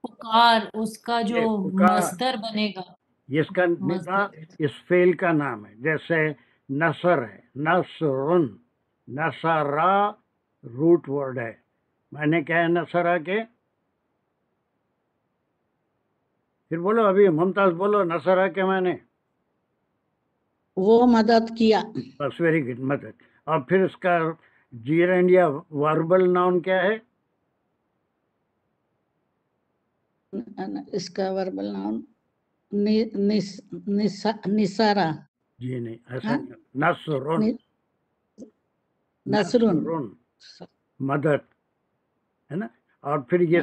Speaker 9: پکار، اس کا جو
Speaker 1: یہ پکار،
Speaker 9: مصدر بنے گا.
Speaker 1: اس کا ندا
Speaker 9: مصدر
Speaker 1: اس فعل کا نام ہے. جیسے نصر ہے، نصرن. نصرا روٹ ورڈ ہے. میں نے کیا ہے نصرا کے؟ پھر بولو، ابھی ممتاز بولو نصرا کے میں نے.
Speaker 5: وہ مدد کیا.
Speaker 1: بس ویری گڈ، مدد. اور پھر اس کا جیرنڈ یا وربل ناؤن کیا ہے؟
Speaker 5: اس کا وربل ناؤن نسارا.
Speaker 1: جی نہیں، ایسا نہیں. نصرن.
Speaker 5: نصرن،
Speaker 1: مدد ہے نا. اور پھر یہ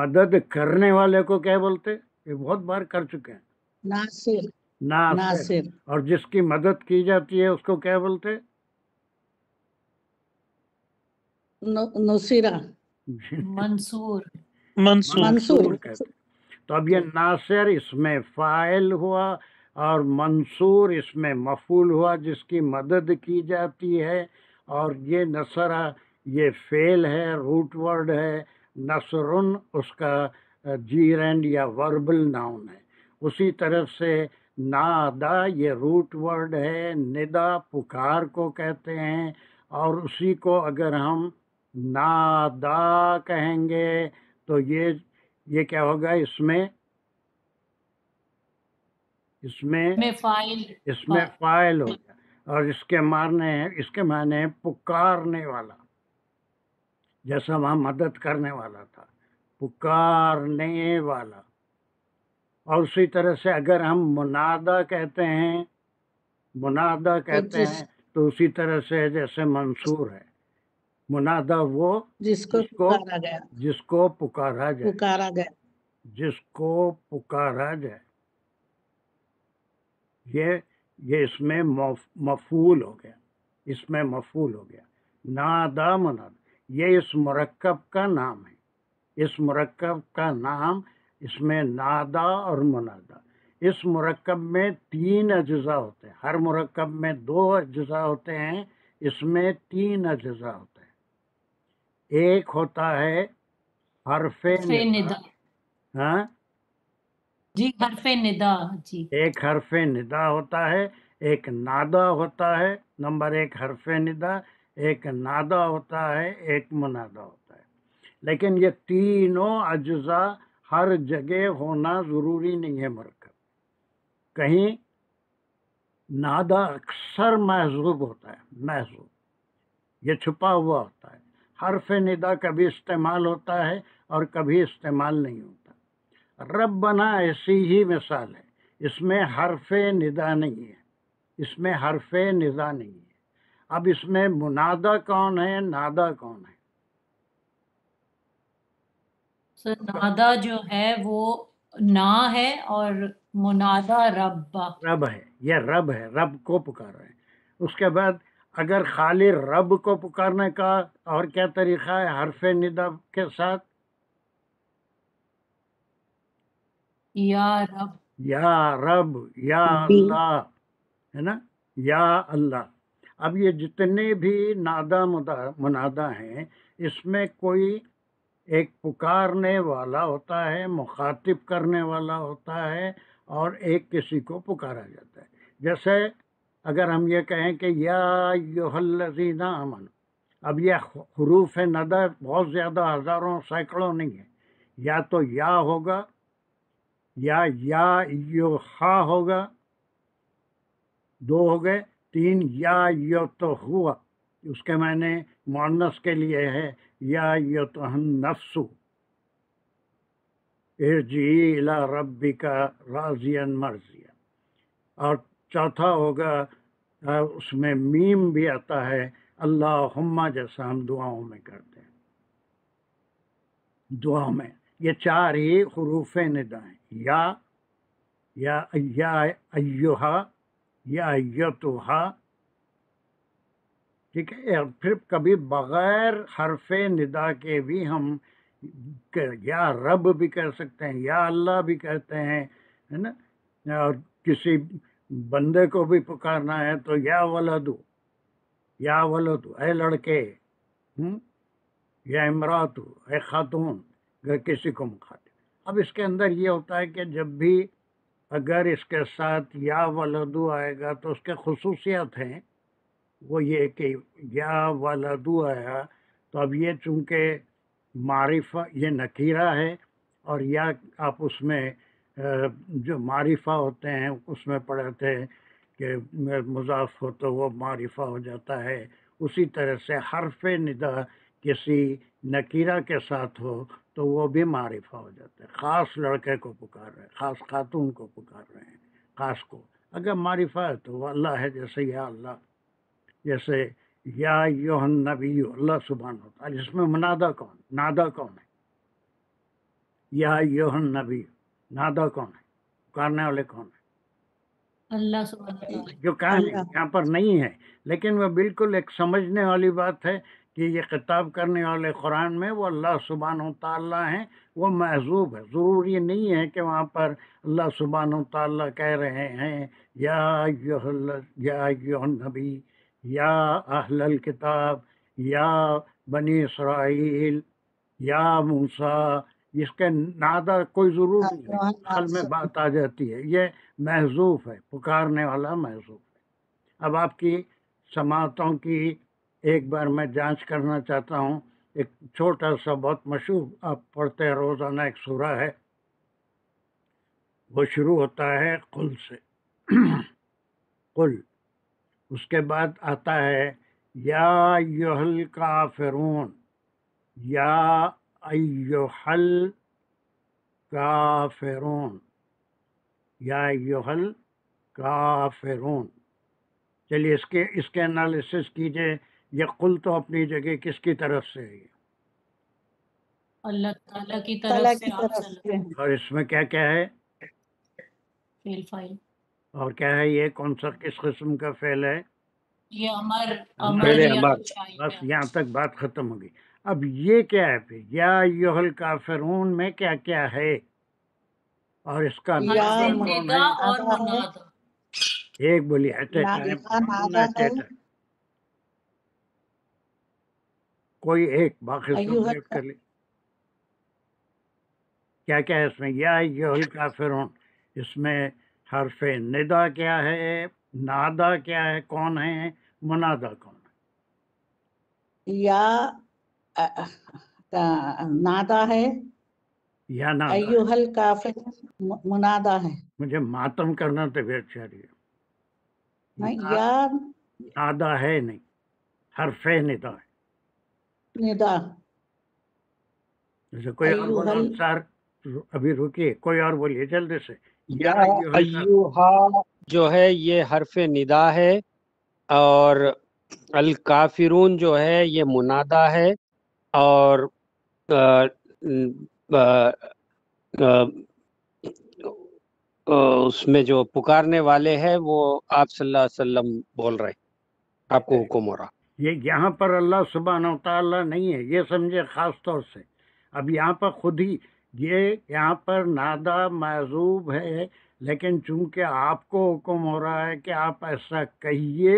Speaker 1: مدد کرنے والے کو کیا بولتے؟ یہ بہت بار کر چکے ہیں.
Speaker 5: ناصر.
Speaker 1: ناصر. اور جس کی مدد کی جاتی ہے اس کو کیا بولتے؟
Speaker 5: نصیرہ.
Speaker 9: منصور.
Speaker 5: منصور
Speaker 1: کہتے. تو اب یہ ناصر اس میں فاعل ہوا اور منصور اس میں مفعول ہوا جس کی مدد کی جاتی ہے. اور یہ نصرہ یہ فعل ہے، روٹ ورڈ ہے. نصرن اس کا جیرنڈ یا وربل ناؤن ہے. اسی طرف سے نادا یہ روٹ ورڈ ہے. ندا پکار کو کہتے ہیں. اور اسی کو اگر ہم نادا کہیں گے تو یہ کیا ہوگا؟ اس میں فاعل ہو گیا. اور اس کے معنی ہے پکارنے والا. جیسا وہاں مدد کرنے والا تھا، پکارنے والا. اور اسی طرح سے اگر ہم منادا کہتے ہیں تو اسی طرح سے جیسے منصور ہے. منادا وہ جس کو پکارا جائے.
Speaker 5: پکارا گیا.
Speaker 1: جس کو پکارا جائے. یہ اس میں مفعول ہو گیا، اس میں مفعول ہو گیا. نادا مناد یہ اس مرکب کا نام ہے. اس مرکب کا نام، اس میں نادا اور منادا. اس مرکب میں 3 اجزاء ہوتے ہیں. ہر مرکب میں 2 اجزاء ہوتے ہیں، اس میں 3 اجزاء ہوتے ہیں. ایک ہوتا ہے حرف ندا. ہاں
Speaker 9: جی حرف ندا. جی
Speaker 1: ایک حرف ندا ہوتا ہے، ایک نادا ہوتا ہے. نمبر 1 حرف ندا، ایک نادا ہوتا ہے، ایک منادا ہوتا ہے. لیکن یہ تینوں اجزاء ہر جگہ ہونا ضروری نہیں ہے. مرکب کہیں نادا اکثر محذوب ہوتا ہے، محذوب یہ چھپا ہوا ہوتا ہے. حرف ندا کبھی استعمال ہوتا ہے اور کبھی استعمال نہیں ہوتا. ربنا ایسی ہی مثال ہے، اس میں حرف ندا نہیں ہے، اس میں حرف ندا نہیں ہے. اب اس میں منادا کون ہے، نادا کون ہے؟
Speaker 9: سر نادا جو ہے وہ نا ہے اور منادا رب
Speaker 1: ہے. یہ رب ہے، رب کو پکار رہے ہیں. اس کے بعد اگر خالی رب کو پکارنے کا اور کیا طریقہ ہے حرف ندا کے ساتھ؟
Speaker 9: یا رب،
Speaker 1: یا رب، یا اللہ، ہے نا، یا اللہ. اب یہ جتنے بھی نادا منادا ہیں، اس میں کوئی ایک پکارنے والا ہوتا ہے، مخاطب کرنے والا ہوتا ہے، اور ایک کسی کو پکارا جاتا ہے. جیسے اگر ہم یہ کہیں کہ یا ایھا الذین آمنوا، اب یہ حروف ندا بہت زیادہ ہزاروں سینکڑوں نہیں ہے. یا تو یا ہوگا، یا ایھا ہوگا، 2 ہو گئے. 3 یا ایھا ہوا، اس کے معنی مؤنث کے لیے ہے یا ایھا النفس ارجعی الی ربک راضیا مرضیا. اور چوتھا ہوگا اس میں میم بھی آتا ہے، اللہم، جیسا ہم دعاؤں میں کرتے ہیں. دعاؤں میں یہ 4 ہی حروف ندا ہیں، یا ایھا، یا ایھا. ٹھیک ہے. پھر کبھی بغیر حرف ندا کے بھی ہم یا رب بھی کہہ سکتے ہیں، یا اللہ بھی کہتے ہیں، ہے نا. اور کسی بندے کو بھی پکارنا ہے تو یا ولدو، یا ولدو، اے لڑکے، یا امراتو، اے خاتون، اگر کسی کو مخاطب. اب اس کے اندر یہ ہوتا ہے کہ جب بھی اگر اس کے ساتھ یا ولدو آئے گا تو اس کے خصوصیات ہیں. وہ یہ کہ یا ولدو آیا تو اب یہ چونکہ معرفہ، یہ نکیرہ ہے، اور یا آپ اس میں جو معرفہ ہوتے ہیں اس میں پڑھے تھے کہ مضاف ہو تو وہ معرفہ ہو جاتا ہے. اسی طرح سے حرف ندا کسی نکیرہ کے ساتھ ہو تو وہ بھی معرفہ ہو جاتا ہے. خاص لڑکے کو پکار رہے ہیں، خاص خاتون کو پکار رہے ہیں، خاص کو. اگر معرفہ ہے تو وہ اللہ ہے، جیسے یا اللہ، جیسے یا ایھا النبی، اللہ سبحانہ و تعالی. اس میں منادا کون، نادا کون ہے؟ یا ایھا النبی، نادا کون ہے، پکارنے والے کون ہیں؟
Speaker 9: اللہ سبحانہ وتعالی.
Speaker 1: جو کہا یہاں پر نہیں ہے، لیکن وہ بالکل ایک سمجھنے والی بات ہے کہ یہ خطاب کرنے والے قرآن میں وہ اللہ سبحانہ و تعالیٰ ہیں. وہ محذوب ہے، ضروری نہیں ہے کہ وہاں پر اللہ سبحانہ و تعالیٰ کہہ رہے ہیں یا ایھا النبی، یا اہل الکتاب، یا بنی اسرائیل، یا موسیٰ. اس کے نادا کوئی ضرور نہیں ہے، حل میں بات آ جاتی ہے. یہ محذوف ہے، پکارنے والا محذوف ہے. اب آپ کی سماعتوں کی ایک بار میں جانچ کرنا چاہتا ہوں. ایک چھوٹا سا بہت مشہور آپ پڑھتے ہیں روزانہ ایک سورہ ہے، وہ شروع ہوتا ہے قل سے. قل، اس کے بعد آتا ہے یا ایھا الکافرون، یا ایھا الکافرون، یا ایھا الکافرون. چلیے اس کے انالیسس کیجئے. یہ قل تو اپنی جگہ کس کی طرف سے ہے؟
Speaker 9: اللہ تعالیٰ کی طرف سے.
Speaker 1: اور اس میں کیا کیا ہے؟
Speaker 9: فیل فائل.
Speaker 1: اور کیا ہے یہ کون سا کس قسم کا فعل ہے؟
Speaker 9: یہ امر
Speaker 6: فعل
Speaker 9: یا
Speaker 6: امر.
Speaker 9: کچھ آئی
Speaker 1: بس
Speaker 9: ہے.
Speaker 1: یہاں تک بات ختم ہوگی. اب یہ کیا ہے پھر یا ایھا الکافرون میں کیا کیا ہے اور اس کا
Speaker 5: یا
Speaker 1: نادا کون ہے؟
Speaker 9: ندا اور
Speaker 5: منادا ہے،
Speaker 9: منادا.
Speaker 1: ایک بولی ایٹ اے ٹائم،
Speaker 5: یا نادا ہے،
Speaker 1: کوئی ایک باقی سب
Speaker 5: ایوہ
Speaker 1: میوٹ کر لی. کیا کیا ہے اس میں؟ یا ایھا الکافرون، اس میں حرف ندا کیا ہے، نادا کیا ہے، کون ہے، منادا کون ہے؟
Speaker 5: یا نادا ہے،
Speaker 1: یا نادا ہے.
Speaker 5: ایوہ الکافر منادا ہے.
Speaker 1: مجھے ماتم کرنا طبیعت چاہ رہی ہے.
Speaker 5: نہیں، یا
Speaker 1: نادا ہے نہیں، حرف ندا ہے.
Speaker 5: ندا،
Speaker 1: جیسے کوئی اور
Speaker 5: ایوہ
Speaker 1: بولو سر، ابھی رکیے، کوئی اور بولیے جلدی سے.
Speaker 6: یا ایوہا جو ہے یہ حرف ندا ہے، اور الکافرون جو ہے یہ منادا ہے، اور اس میں جو پکارنے والے ہیں وہ آپ صلی اللہ علیہ وسلم بول رہے، آپ کو حکم ہو رہا.
Speaker 1: یہ یہاں پر اللہ سبحانہ و تعالیٰ نہیں ہے، یہ سمجھے خاص طور سے. اب یہاں پر خود ہی یہ یہاں پر نادا معذوب ہے، لیکن چونکہ آپ کو حکم ہو رہا ہے کہ آپ ایسا کہیے،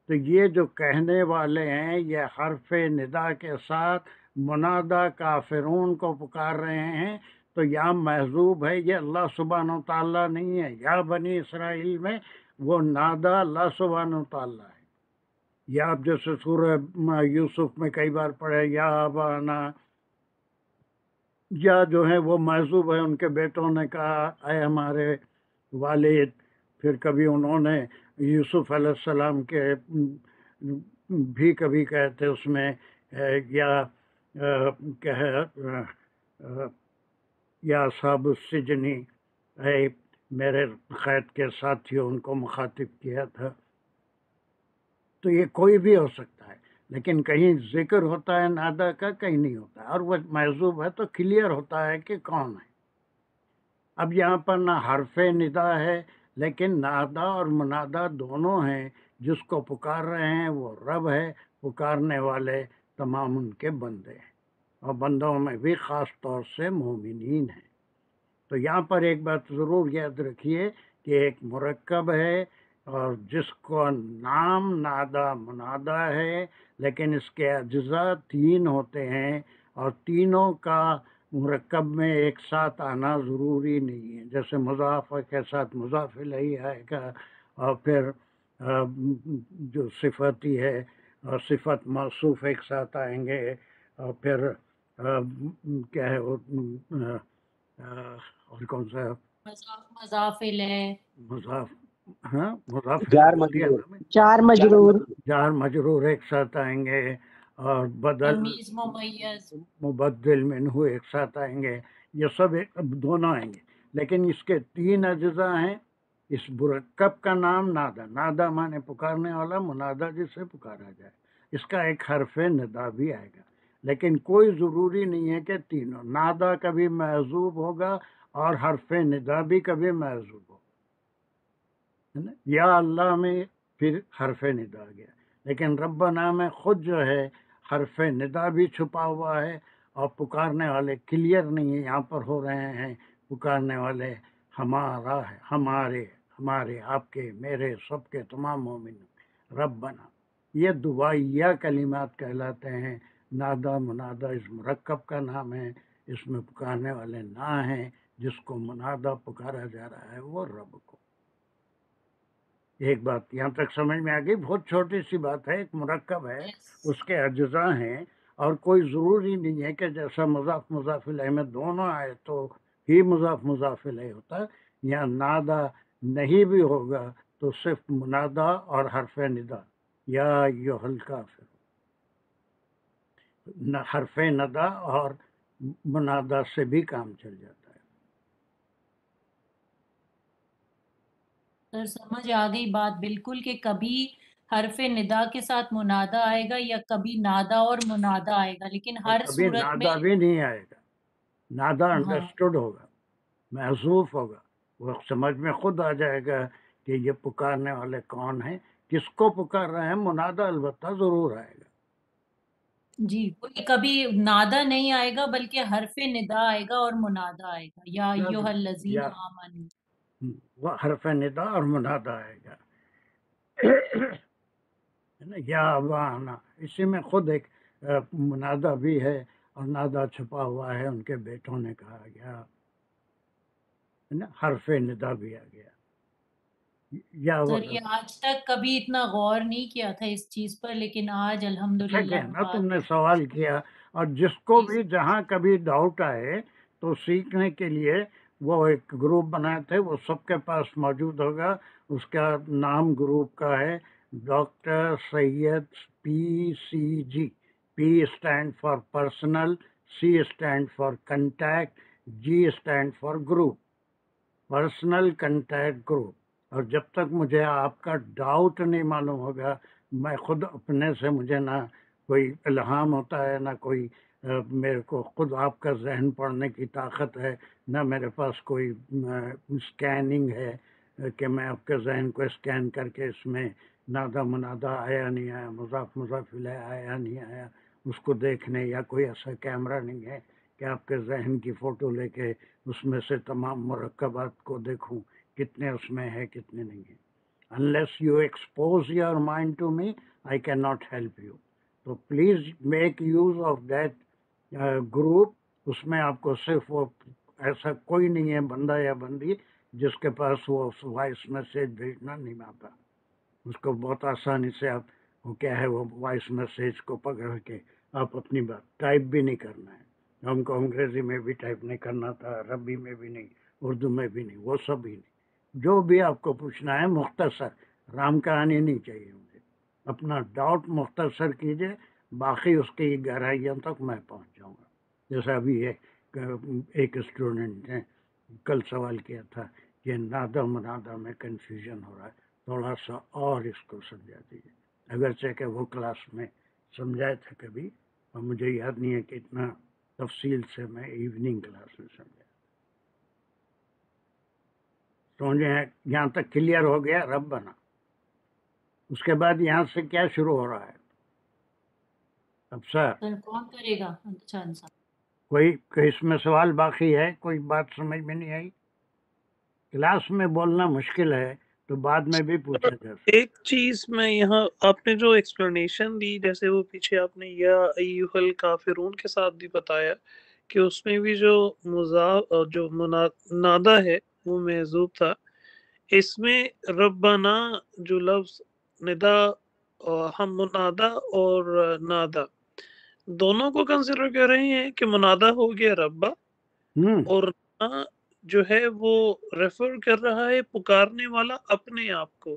Speaker 1: تو یہ جو کہنے والے ہیں یہ حرف ندا کے ساتھ منادا کافرون کو پکار رہے ہیں، تو یہاں محذوب ہے، یہ اللہ سبحانہ و تعالیٰ نہیں ہے. یا بنی اسرائیل میں وہ نادا اللہ سبحانہ و تعالیٰ ہے. یا آپ جیسے سورہ یوسف میں کئی بار پڑھے یا ابانا، یا جو ہے وہ محذوب ہے، ان کے بیٹوں نے کہا اے ہمارے والد. پھر کبھی انہوں نے یوسف علیہ السلام کے بھی کبھی کہتے اس میں یا کیا ہے یا اصحاب السجنی، اے میرے قید کے ساتھیوں، ان کو مخاطب کیا تھا. تو یہ کوئی بھی ہو سکتا ہے، لیکن کہیں ذکر ہوتا ہے نادا کا، کہیں نہیں ہوتا ہے، اور وہ محذوب ہے تو کلیئر ہوتا ہے کہ کون ہے. اب یہاں پر نہ حرف ندا ہے، لیکن نادا اور منادا دونوں ہیں. جس کو پکار رہے ہیں وہ رب ہے، پکارنے والے تمام ان کے بندے ہیں، اور بندوں میں بھی خاص طور سے مومنین ہیں. تو یہاں پر ایک بات ضرور یاد رکھیے کہ ایک مرکب ہے، اور جس کو نام نادا منادا ہے، لیکن اس کے اجزاء تین ہوتے ہیں، اور تینوں کا مرکب میں ایک ساتھ آنا ضروری نہیں ہے. جیسے مضاف کے ساتھ مضاف الیہ آئے گا، اور پھر جو صفتی ہے اور صفت موصوف ایک ساتھ آئیں گے، اور پھر کیا ہے وہ اور کون سا
Speaker 9: مضاف الیہ،
Speaker 1: مضاف، ہاں مضاف
Speaker 6: جار
Speaker 1: الیہ دیا
Speaker 6: مجرور،
Speaker 1: نا میں.
Speaker 5: چار مجرور،
Speaker 1: جار مجرور ایک ساتھ آئیں گے، اور بدل
Speaker 9: تمییز ممیز،
Speaker 1: مبدل منہ ایک ساتھ آئیں گے. یہ سب دونوں آئیں گے، لیکن اس کے تین اجزاء ہیں. اس مرکب کا نام نادا، نادا مانے پکارنے والا، منادا جسے پکارا جائے. اس کا ایک حرف ندا بھی آئے گا، لیکن کوئی ضروری نہیں ہے کہ تینوں. نادا کبھی محذوب ہوگا اور حرف ندا بھی کبھی محذوب ہوگا. یا اللہ میں پھر حرف ندا آ گیا، لیکن ربنا میں خود جو ہے حرف ندا بھی چھپا ہوا ہے، اور پکارنے والے کلیئر نہیں ہے یہاں پر ہو رہے ہیں. پکارنے والے ہمارا ہے، ہمارے، ہمارے، آپ کے، میرے، سب کے، تمام مومنوں. ربنا یہ دعائیہ کلمات کہلاتے ہیں. نادا منادا اس مرکب کا نام ہے، اس میں پکارنے والے نہ ہیں. جس کو منادا پکارا جا رہا ہے وہ رب کو. ایک بات یہاں تک سمجھ میں آ گئی؟ بہت چھوٹی سی بات ہے. ایک مرکب ہے، اس کے اجزاء ہیں، اور کوئی ضروری نہیں ہے کہ جیسا مضاف مضاف الیہ میں دونوں آئے تو ہی مضاف مضاف الیہ ہوتا ہے. یا نادا نہیں بھی ہوگا تو صرف منادا اور حرف ندا، یا ایھا الکافر، حرف ندا اور منادا سے بھی کام چل جاتا ہے.
Speaker 9: سر سمجھ آ گئی بات بالکل، کہ کبھی حرف ندا کے ساتھ منادا آئے گا یا کبھی نادا اور منادا آئے گا، لیکن
Speaker 1: اور
Speaker 9: ہر
Speaker 1: کبھی
Speaker 9: صورت میں
Speaker 1: نادا بھی نہیں آئے گا. نادا
Speaker 9: ہاں
Speaker 1: انڈرسٹوڈ ہوگا، محذوف ہوگا، وہ سمجھ میں خود آ جائے گا کہ یہ پکارنے والے کون ہیں، کس کو پکار رہے ہیں. منادہ البتہ ضرور آئے گا.
Speaker 9: جی، کوئی کبھی نادا نہیں آئے گا بلکہ حرف ندا آئے گا اور منادا آئے گا، یا ایھا الذین
Speaker 1: یا
Speaker 9: آمنوا.
Speaker 1: وہ حرف ندا اور منادہ آئے گا. یا ابانا، اسی میں خود ایک منادہ بھی ہے اور نادا چھپا ہوا ہے، ان کے بیٹوں نے کہا گیا، حرف ندا بھی آ گیا. یا
Speaker 9: سر یہ آج تک کبھی اتنا غور نہیں کیا تھا اس چیز پر، لیکن آج الحمدللہ
Speaker 1: نا تم نے سوال کیا، اور جس کو بھی جہاں کبھی ڈاؤٹ آئے تو سیکھنے کے لیے وہ ایک گروپ بنائے تھے، وہ سب کے پاس موجود ہوگا. اس کا نام گروپ کا ہے doctor Syed PCG. P stand for personal, C stand for contact, G stand for group, personal contact group. اور جب تک مجھے آپ کا ڈاؤٹ نہیں معلوم ہوگا، میں خود اپنے سے، مجھے نہ کوئی الہام ہوتا ہے، نہ کوئی میرے کو خود آپ کا ذہن پڑھنے کی طاقت ہے، نہ میرے پاس کوئی اسکیننگ ہے کہ میں آپ کے ذہن کو اسکین کر کے اس میں نادا منادا آیا نہیں آیا، مضاف مضاف الیہ آیا نہیں آیا، اس کو دیکھنے، یا کوئی ایسا کیمرہ نہیں ہے کہ آپ کے ذہن کی فوٹو لے کے اس میں سے تمام مرکبات کو دیکھوں کتنے اس میں ہے کتنے نہیں ہیں. Unless you expose your mind to me, I cannot help you. So please make use of that group. اس میں آپ کو صرف وہ ایسا کوئی نہیں ہے بندہ یا بندی جس کے پاس وہ وائس میسیج بھیجنا نہیں آتا. اس کو بہت آسانی سے آپ وہ کیا ہے، وہ وائس میسیج کو پکڑ کے آپ اپنی بات ٹائپ بھی نہیں کرنا ہے. ہم کو انگریزی میں بھی ٹائپ نہیں کرنا تھا، عربی میں بھی نہیں، اردو میں بھی نہیں، وہ سب ہی نہیں. جو بھی آپ کو پوچھنا ہے مختصر، رام کہانی نہیں چاہیے مجھے. اپنا ڈاؤٹ مختصر کیجئے، باقی اس کی گہرائیوں تک میں پہنچ جاؤں گا. جیسا ابھی ایک اسٹوڈنٹ نے کل سوال کیا تھا کہ نادا منادا میں کنفیوژن ہو رہا ہے، تھوڑا سا اور اس کو سمجھا دیجیے. اگرچہ کہ وہ کلاس میں سمجھائے تھے کبھی، اور مجھے یاد نہیں ہے کہ اتنا تفصیل سے میں ایوننگ کلاس میں سمجھا. سمجھے ہیں؟ یہاں تک کلیئر ہو گیا رب بنا. اس کے بعد یہاں سے کیا شروع ہو رہا ہے؟ اب سر
Speaker 9: کون کرے گا؟ اچھا انسان
Speaker 1: کوئی اس میں سوال باقی ہے؟ کوئی بات سمجھ میں نہیں آئی؟ کلاس میں بولنا مشکل ہے تو بعد میں بھی پوچھا جا سکتا.
Speaker 7: ایک چیز میں یہاں آپ نے جو ایکسپلینیشن دی، جیسے وہ پیچھے آپ نے یا ایھا الکافرون کے ساتھ بھی بتایا کہ اس میں بھی جو جو نادا ہے وہ محذوب تھا. اس میں ربنا جو لفظ ندا، ہم منادا اور نادا دونوں کو کنسیڈر کر رہے ہیں کہ منادا ہو گیا ربا، اور جو ہے وہ ریفر کر رہا ہے پکارنے والا اپنے آپ کو،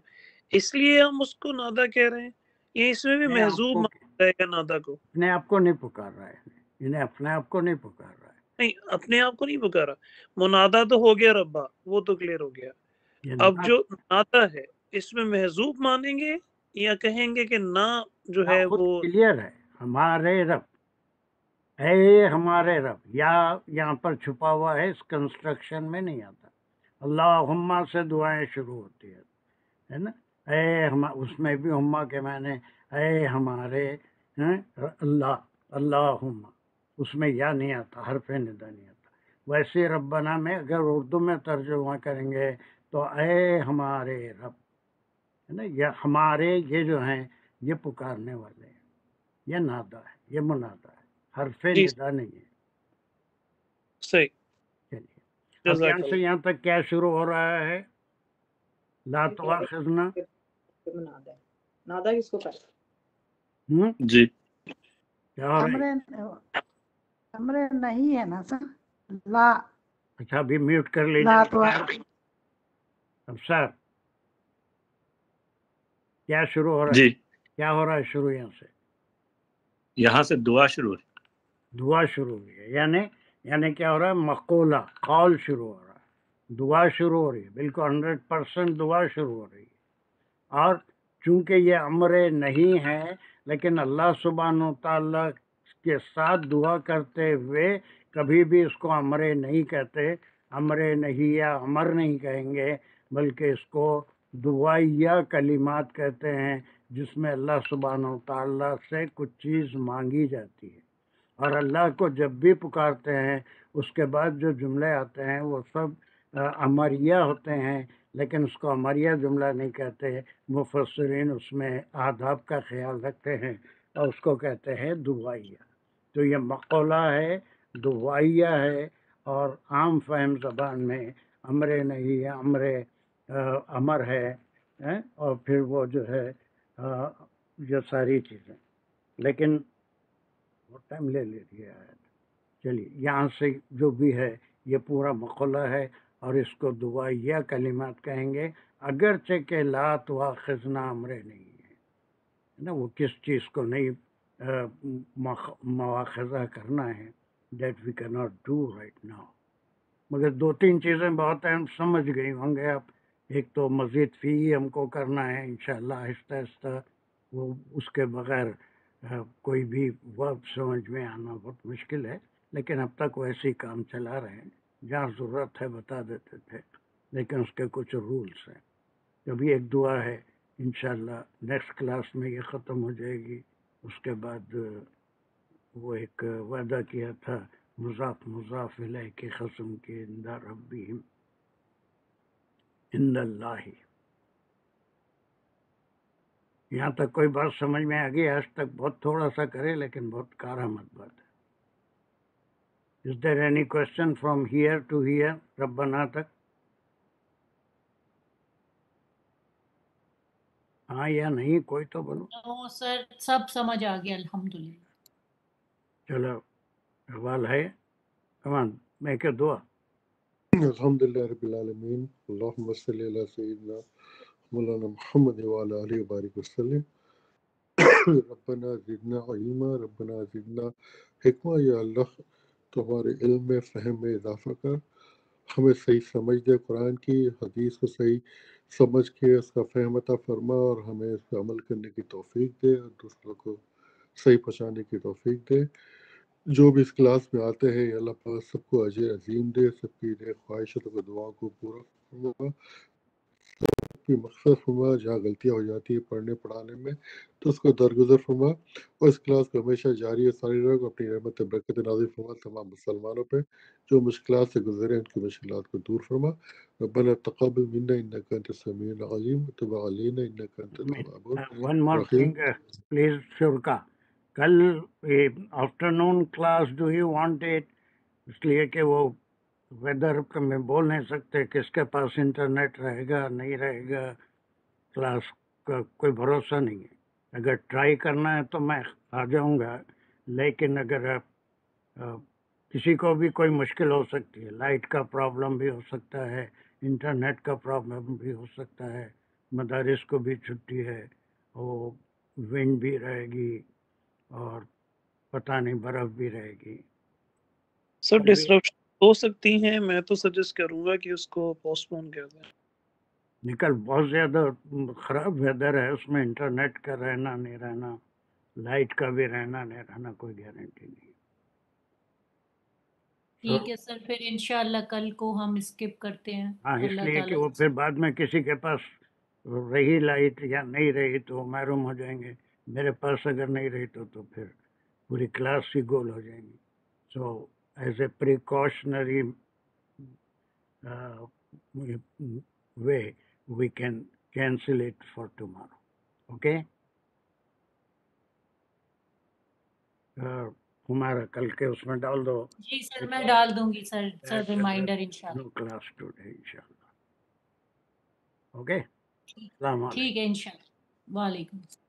Speaker 7: اس لیے ہم اس کو نادا کہہ رہے ہیں. یہ اس میں بھی محذوب مانا جائے گا نادا کو.
Speaker 1: اپنے آپ کو نہیں پکار رہا ہے، انہیں اپنے آپ کو نہیں پکار رہا ہے.
Speaker 7: نہیں، اپنے آپ کو نہیں پکارا. منادا تو ہو گیا ربا، وہ تو کلیئر ہو گیا. اب جو نادا ہے اس میں محذوب مانیں گے یا کہیں گے کہ نہ جو ہے وہ
Speaker 1: کلیئر ہے، ہمارے رب، اے ہمارے رب. یا یہاں پر چھپا ہوا ہے، اس کنسٹرکشن میں نہیں آتا. اللہم سے دعائیں شروع ہوتی ہے نا. اے اس میں بھی ہما کے معنی اے ہمارے اللہ، اللہم، اس میں یا نہیں آتا، حرف ندا نہیں آتا. ویسے ربنا میں اگر اردو میں ترجمہ کریں گے تو اے ہمارے رب ہے نا. یا ہمارے یہ جو ہیں یہ پکارنے والے ہیں، یہ نادا ہے، یہ منادا ہے، حرف ندا نہیں ہے.
Speaker 7: صحیح.
Speaker 1: چلیے اب یہاں سے یہاں تک کیا شروع ہو رہا ہے؟ لا تؤاخذنا.
Speaker 3: نادا کس کو کہتے
Speaker 1: ہیں؟
Speaker 11: جی
Speaker 5: امر نہیں ہے نا سر. لا.
Speaker 1: اچھا ابھی میوٹ کر لیجیے. اب سر کیا شروع ہو رہا ہے؟
Speaker 11: جی
Speaker 1: کیا ہو رہا ہے شروع؟
Speaker 11: یہاں سے دعا شروع ہے.
Speaker 1: دعا شروع ہوئی ہے، یعنی کیا ہو رہا ہے؟ مقولہ، قول شروع ہو رہا ہے، دعا شروع ہو رہی ہے. بالکل 100% دعا شروع ہو رہی ہے. اور چونکہ یہ امر نہیں ہے، لیکن اللہ سبحانہ تعالیٰ کے ساتھ دعا کرتے ہوئے کبھی بھی اس کو امر نہیں کہتے. امر نہیں یا امر نہیں کہیں گے، بلکہ اس کو دعائیہ کلمات کہتے ہیں جس میں اللہ سبحانہ و تعالیٰ سے کچھ چیز مانگی جاتی ہے، اور اللہ کو جب بھی پکارتے ہیں اس کے بعد جو جملے آتے ہیں وہ سب امریہ ہوتے ہیں، لیکن اس کو امریہ جملہ نہیں کہتے، مفسرین اس میں آداب کا خیال رکھتے ہیں اور اس کو کہتے ہیں دعائیہ۔ تو یہ مقولہ ہے، دعائیہ ہے، اور عام فہم زبان میں امر نہیں، امر ہے، اور پھر وہ جو ہے یہ ساری چیزیں، لیکن وہ ٹائم لے رہی ہے۔ چلیے یہاں سے جو بھی ہے یہ پورا مقولہ ہے، اور اس کو دعائیہ کلمات کہیں گے، اگرچہ کہ لا تواخذنا امر نہیں ہے نا، وہ کس چیز کو نہیں مواخذہ کرنا ہے، دیٹ وی کی ناٹ ڈو رائٹ ناؤ۔ مگر دو تین چیزیں بہت اہم سمجھ گئی ہوں گے آپ۔ ایک تو مزید فی ہم کو کرنا ہے انشاءاللہ آہستہ آہستہ، وہ اس کے بغیر کوئی بھی ورب سمجھ میں آنا بہت مشکل ہے، لیکن اب تک ویسے ہی کام چلا رہے ہیں، جہاں ضرورت ہے بتا دیتے تھے، لیکن اس کے کچھ رولز ہیں۔ ابھی ایک دعا ہے انشاءاللہ نیکسٹ کلاس میں یہ ختم ہو جائے گی، اس کے بعد وہ ایک وعدہ کیا تھا مضاف مضاف الیہ کی قسم کے عند ربہم عند اللہ۔ یہاں تک کوئی بات سمجھ میں آ گئی؟ آج تک بہت تھوڑا سا کرے لیکن بہت کارآمد بات ہے۔ Is there any question from here to here ربنا تک؟ ہاں یا نہیں، کوئی تو بولو۔
Speaker 9: نو سر، سب سمجھ آ گیا الحمدللہ۔
Speaker 1: چلو اقبال ہے، کمان میں کیا دعا؟
Speaker 10: الحمدللہ رب العالمین، اللہم صلی علی سیدنا مولانا محمد وعلی آلہ وبارک وسلم۔ ربنا زدنا علما، ربنا زدنا حکمہ، یا اللہ تمہارے علم میں فہم میں اضافہ کر، ہمیں صحیح سمجھ دے قرآن کی، حدیث کو صحیح سمجھ کے اس کا فہم عطا فرما، اور ہمیں اس پہ عمل کرنے کی توفیق دے، اور دوسروں کو صحیح پہچانے کی توفیق دے۔ جو بھی اس کلاس میں آتے ہیں یا اللہ پاک سب کو اجر عظیم دے، سب کی خواہشوں کو دعاؤں کو پورا فرما، سب کی مقصد فرما، جہاں غلطیاں ہو جاتی ہیں پڑھنے پڑھانے میں تو اس کو درگزر فرما، اور اس کلاس کو ہمیشہ جاری اور ساری رکھ، اپنی رحمت برکت نازل فرما تمام مسلمانوں پہ جو مشکلات سے گزرے، ان کی مشکلات کو دور فرما۔ ربنا تقبل منا انک انت السمیع العلیم وتب علینا انک انت التواب
Speaker 1: ون مور
Speaker 10: الرحیم۔
Speaker 1: تھنگ پلیز شرکا، کل afternoon class do you want it? اس لیے کہ وہ ویدر میں بول نہیں سکتے کس کے پاس انٹرنیٹ رہے گا نہیں رہے گا، کلاس کا کوئی بھروسہ نہیں ہے۔ اگر ٹرائی کرنا ہے تو میں آ جاؤں گا، لیکن اگر کسی کو بھی کوئی مشکل ہو سکتی ہے، لائٹ کا پرابلم بھی ہو سکتا ہے، انٹرنیٹ کا پرابلم بھی ہو سکتا ہے، مدارس کو بھی چھٹی ہے، وہ ونڈ بھی رہے گی، اور پتہ نہیں برف بھی رہے گی۔
Speaker 7: سر ڈسرپشن ہو سکتی ہیں، میں تو سجیسٹ کروں گا کہ اس کو پوسٹ پون کر دیں۔
Speaker 1: نکل بہت زیادہ خراب ویدر ہے، اس میں انٹرنیٹ کا رہنا نہیں رہنا، لائٹ کا بھی رہنا نہیں رہنا کوئی گارنٹی نہیں۔
Speaker 9: ٹھیک ہے سر، پھر انشاءاللہ کل کو ہم اسکپ کرتے ہیں۔
Speaker 1: ہاں، اس
Speaker 9: اللہ
Speaker 1: لیے کہ
Speaker 9: تعالیٰ
Speaker 1: وہ پھر بعد میں کسی کے پاس رہی لائٹ یا نہیں رہی تو وہ محروم ہو جائیں گے، میرے پاس اگر نہیں رہی تو پھر پوری کلاس ہی گول ہو جائیں گی۔ So as a precautionary way we can cancel it for tomorrow, okay? ہمارا کل کے اس میں ڈال دو۔
Speaker 9: جی سر، میں ڈال دوں گی سر ریمائنڈر انشاءاللہ۔
Speaker 1: نو کلاس ٹوڈے انشاءاللہ، اوکے؟ السلام علیکم۔
Speaker 9: ٹھیک ہے انشاءاللہ، وعلیکم السلام۔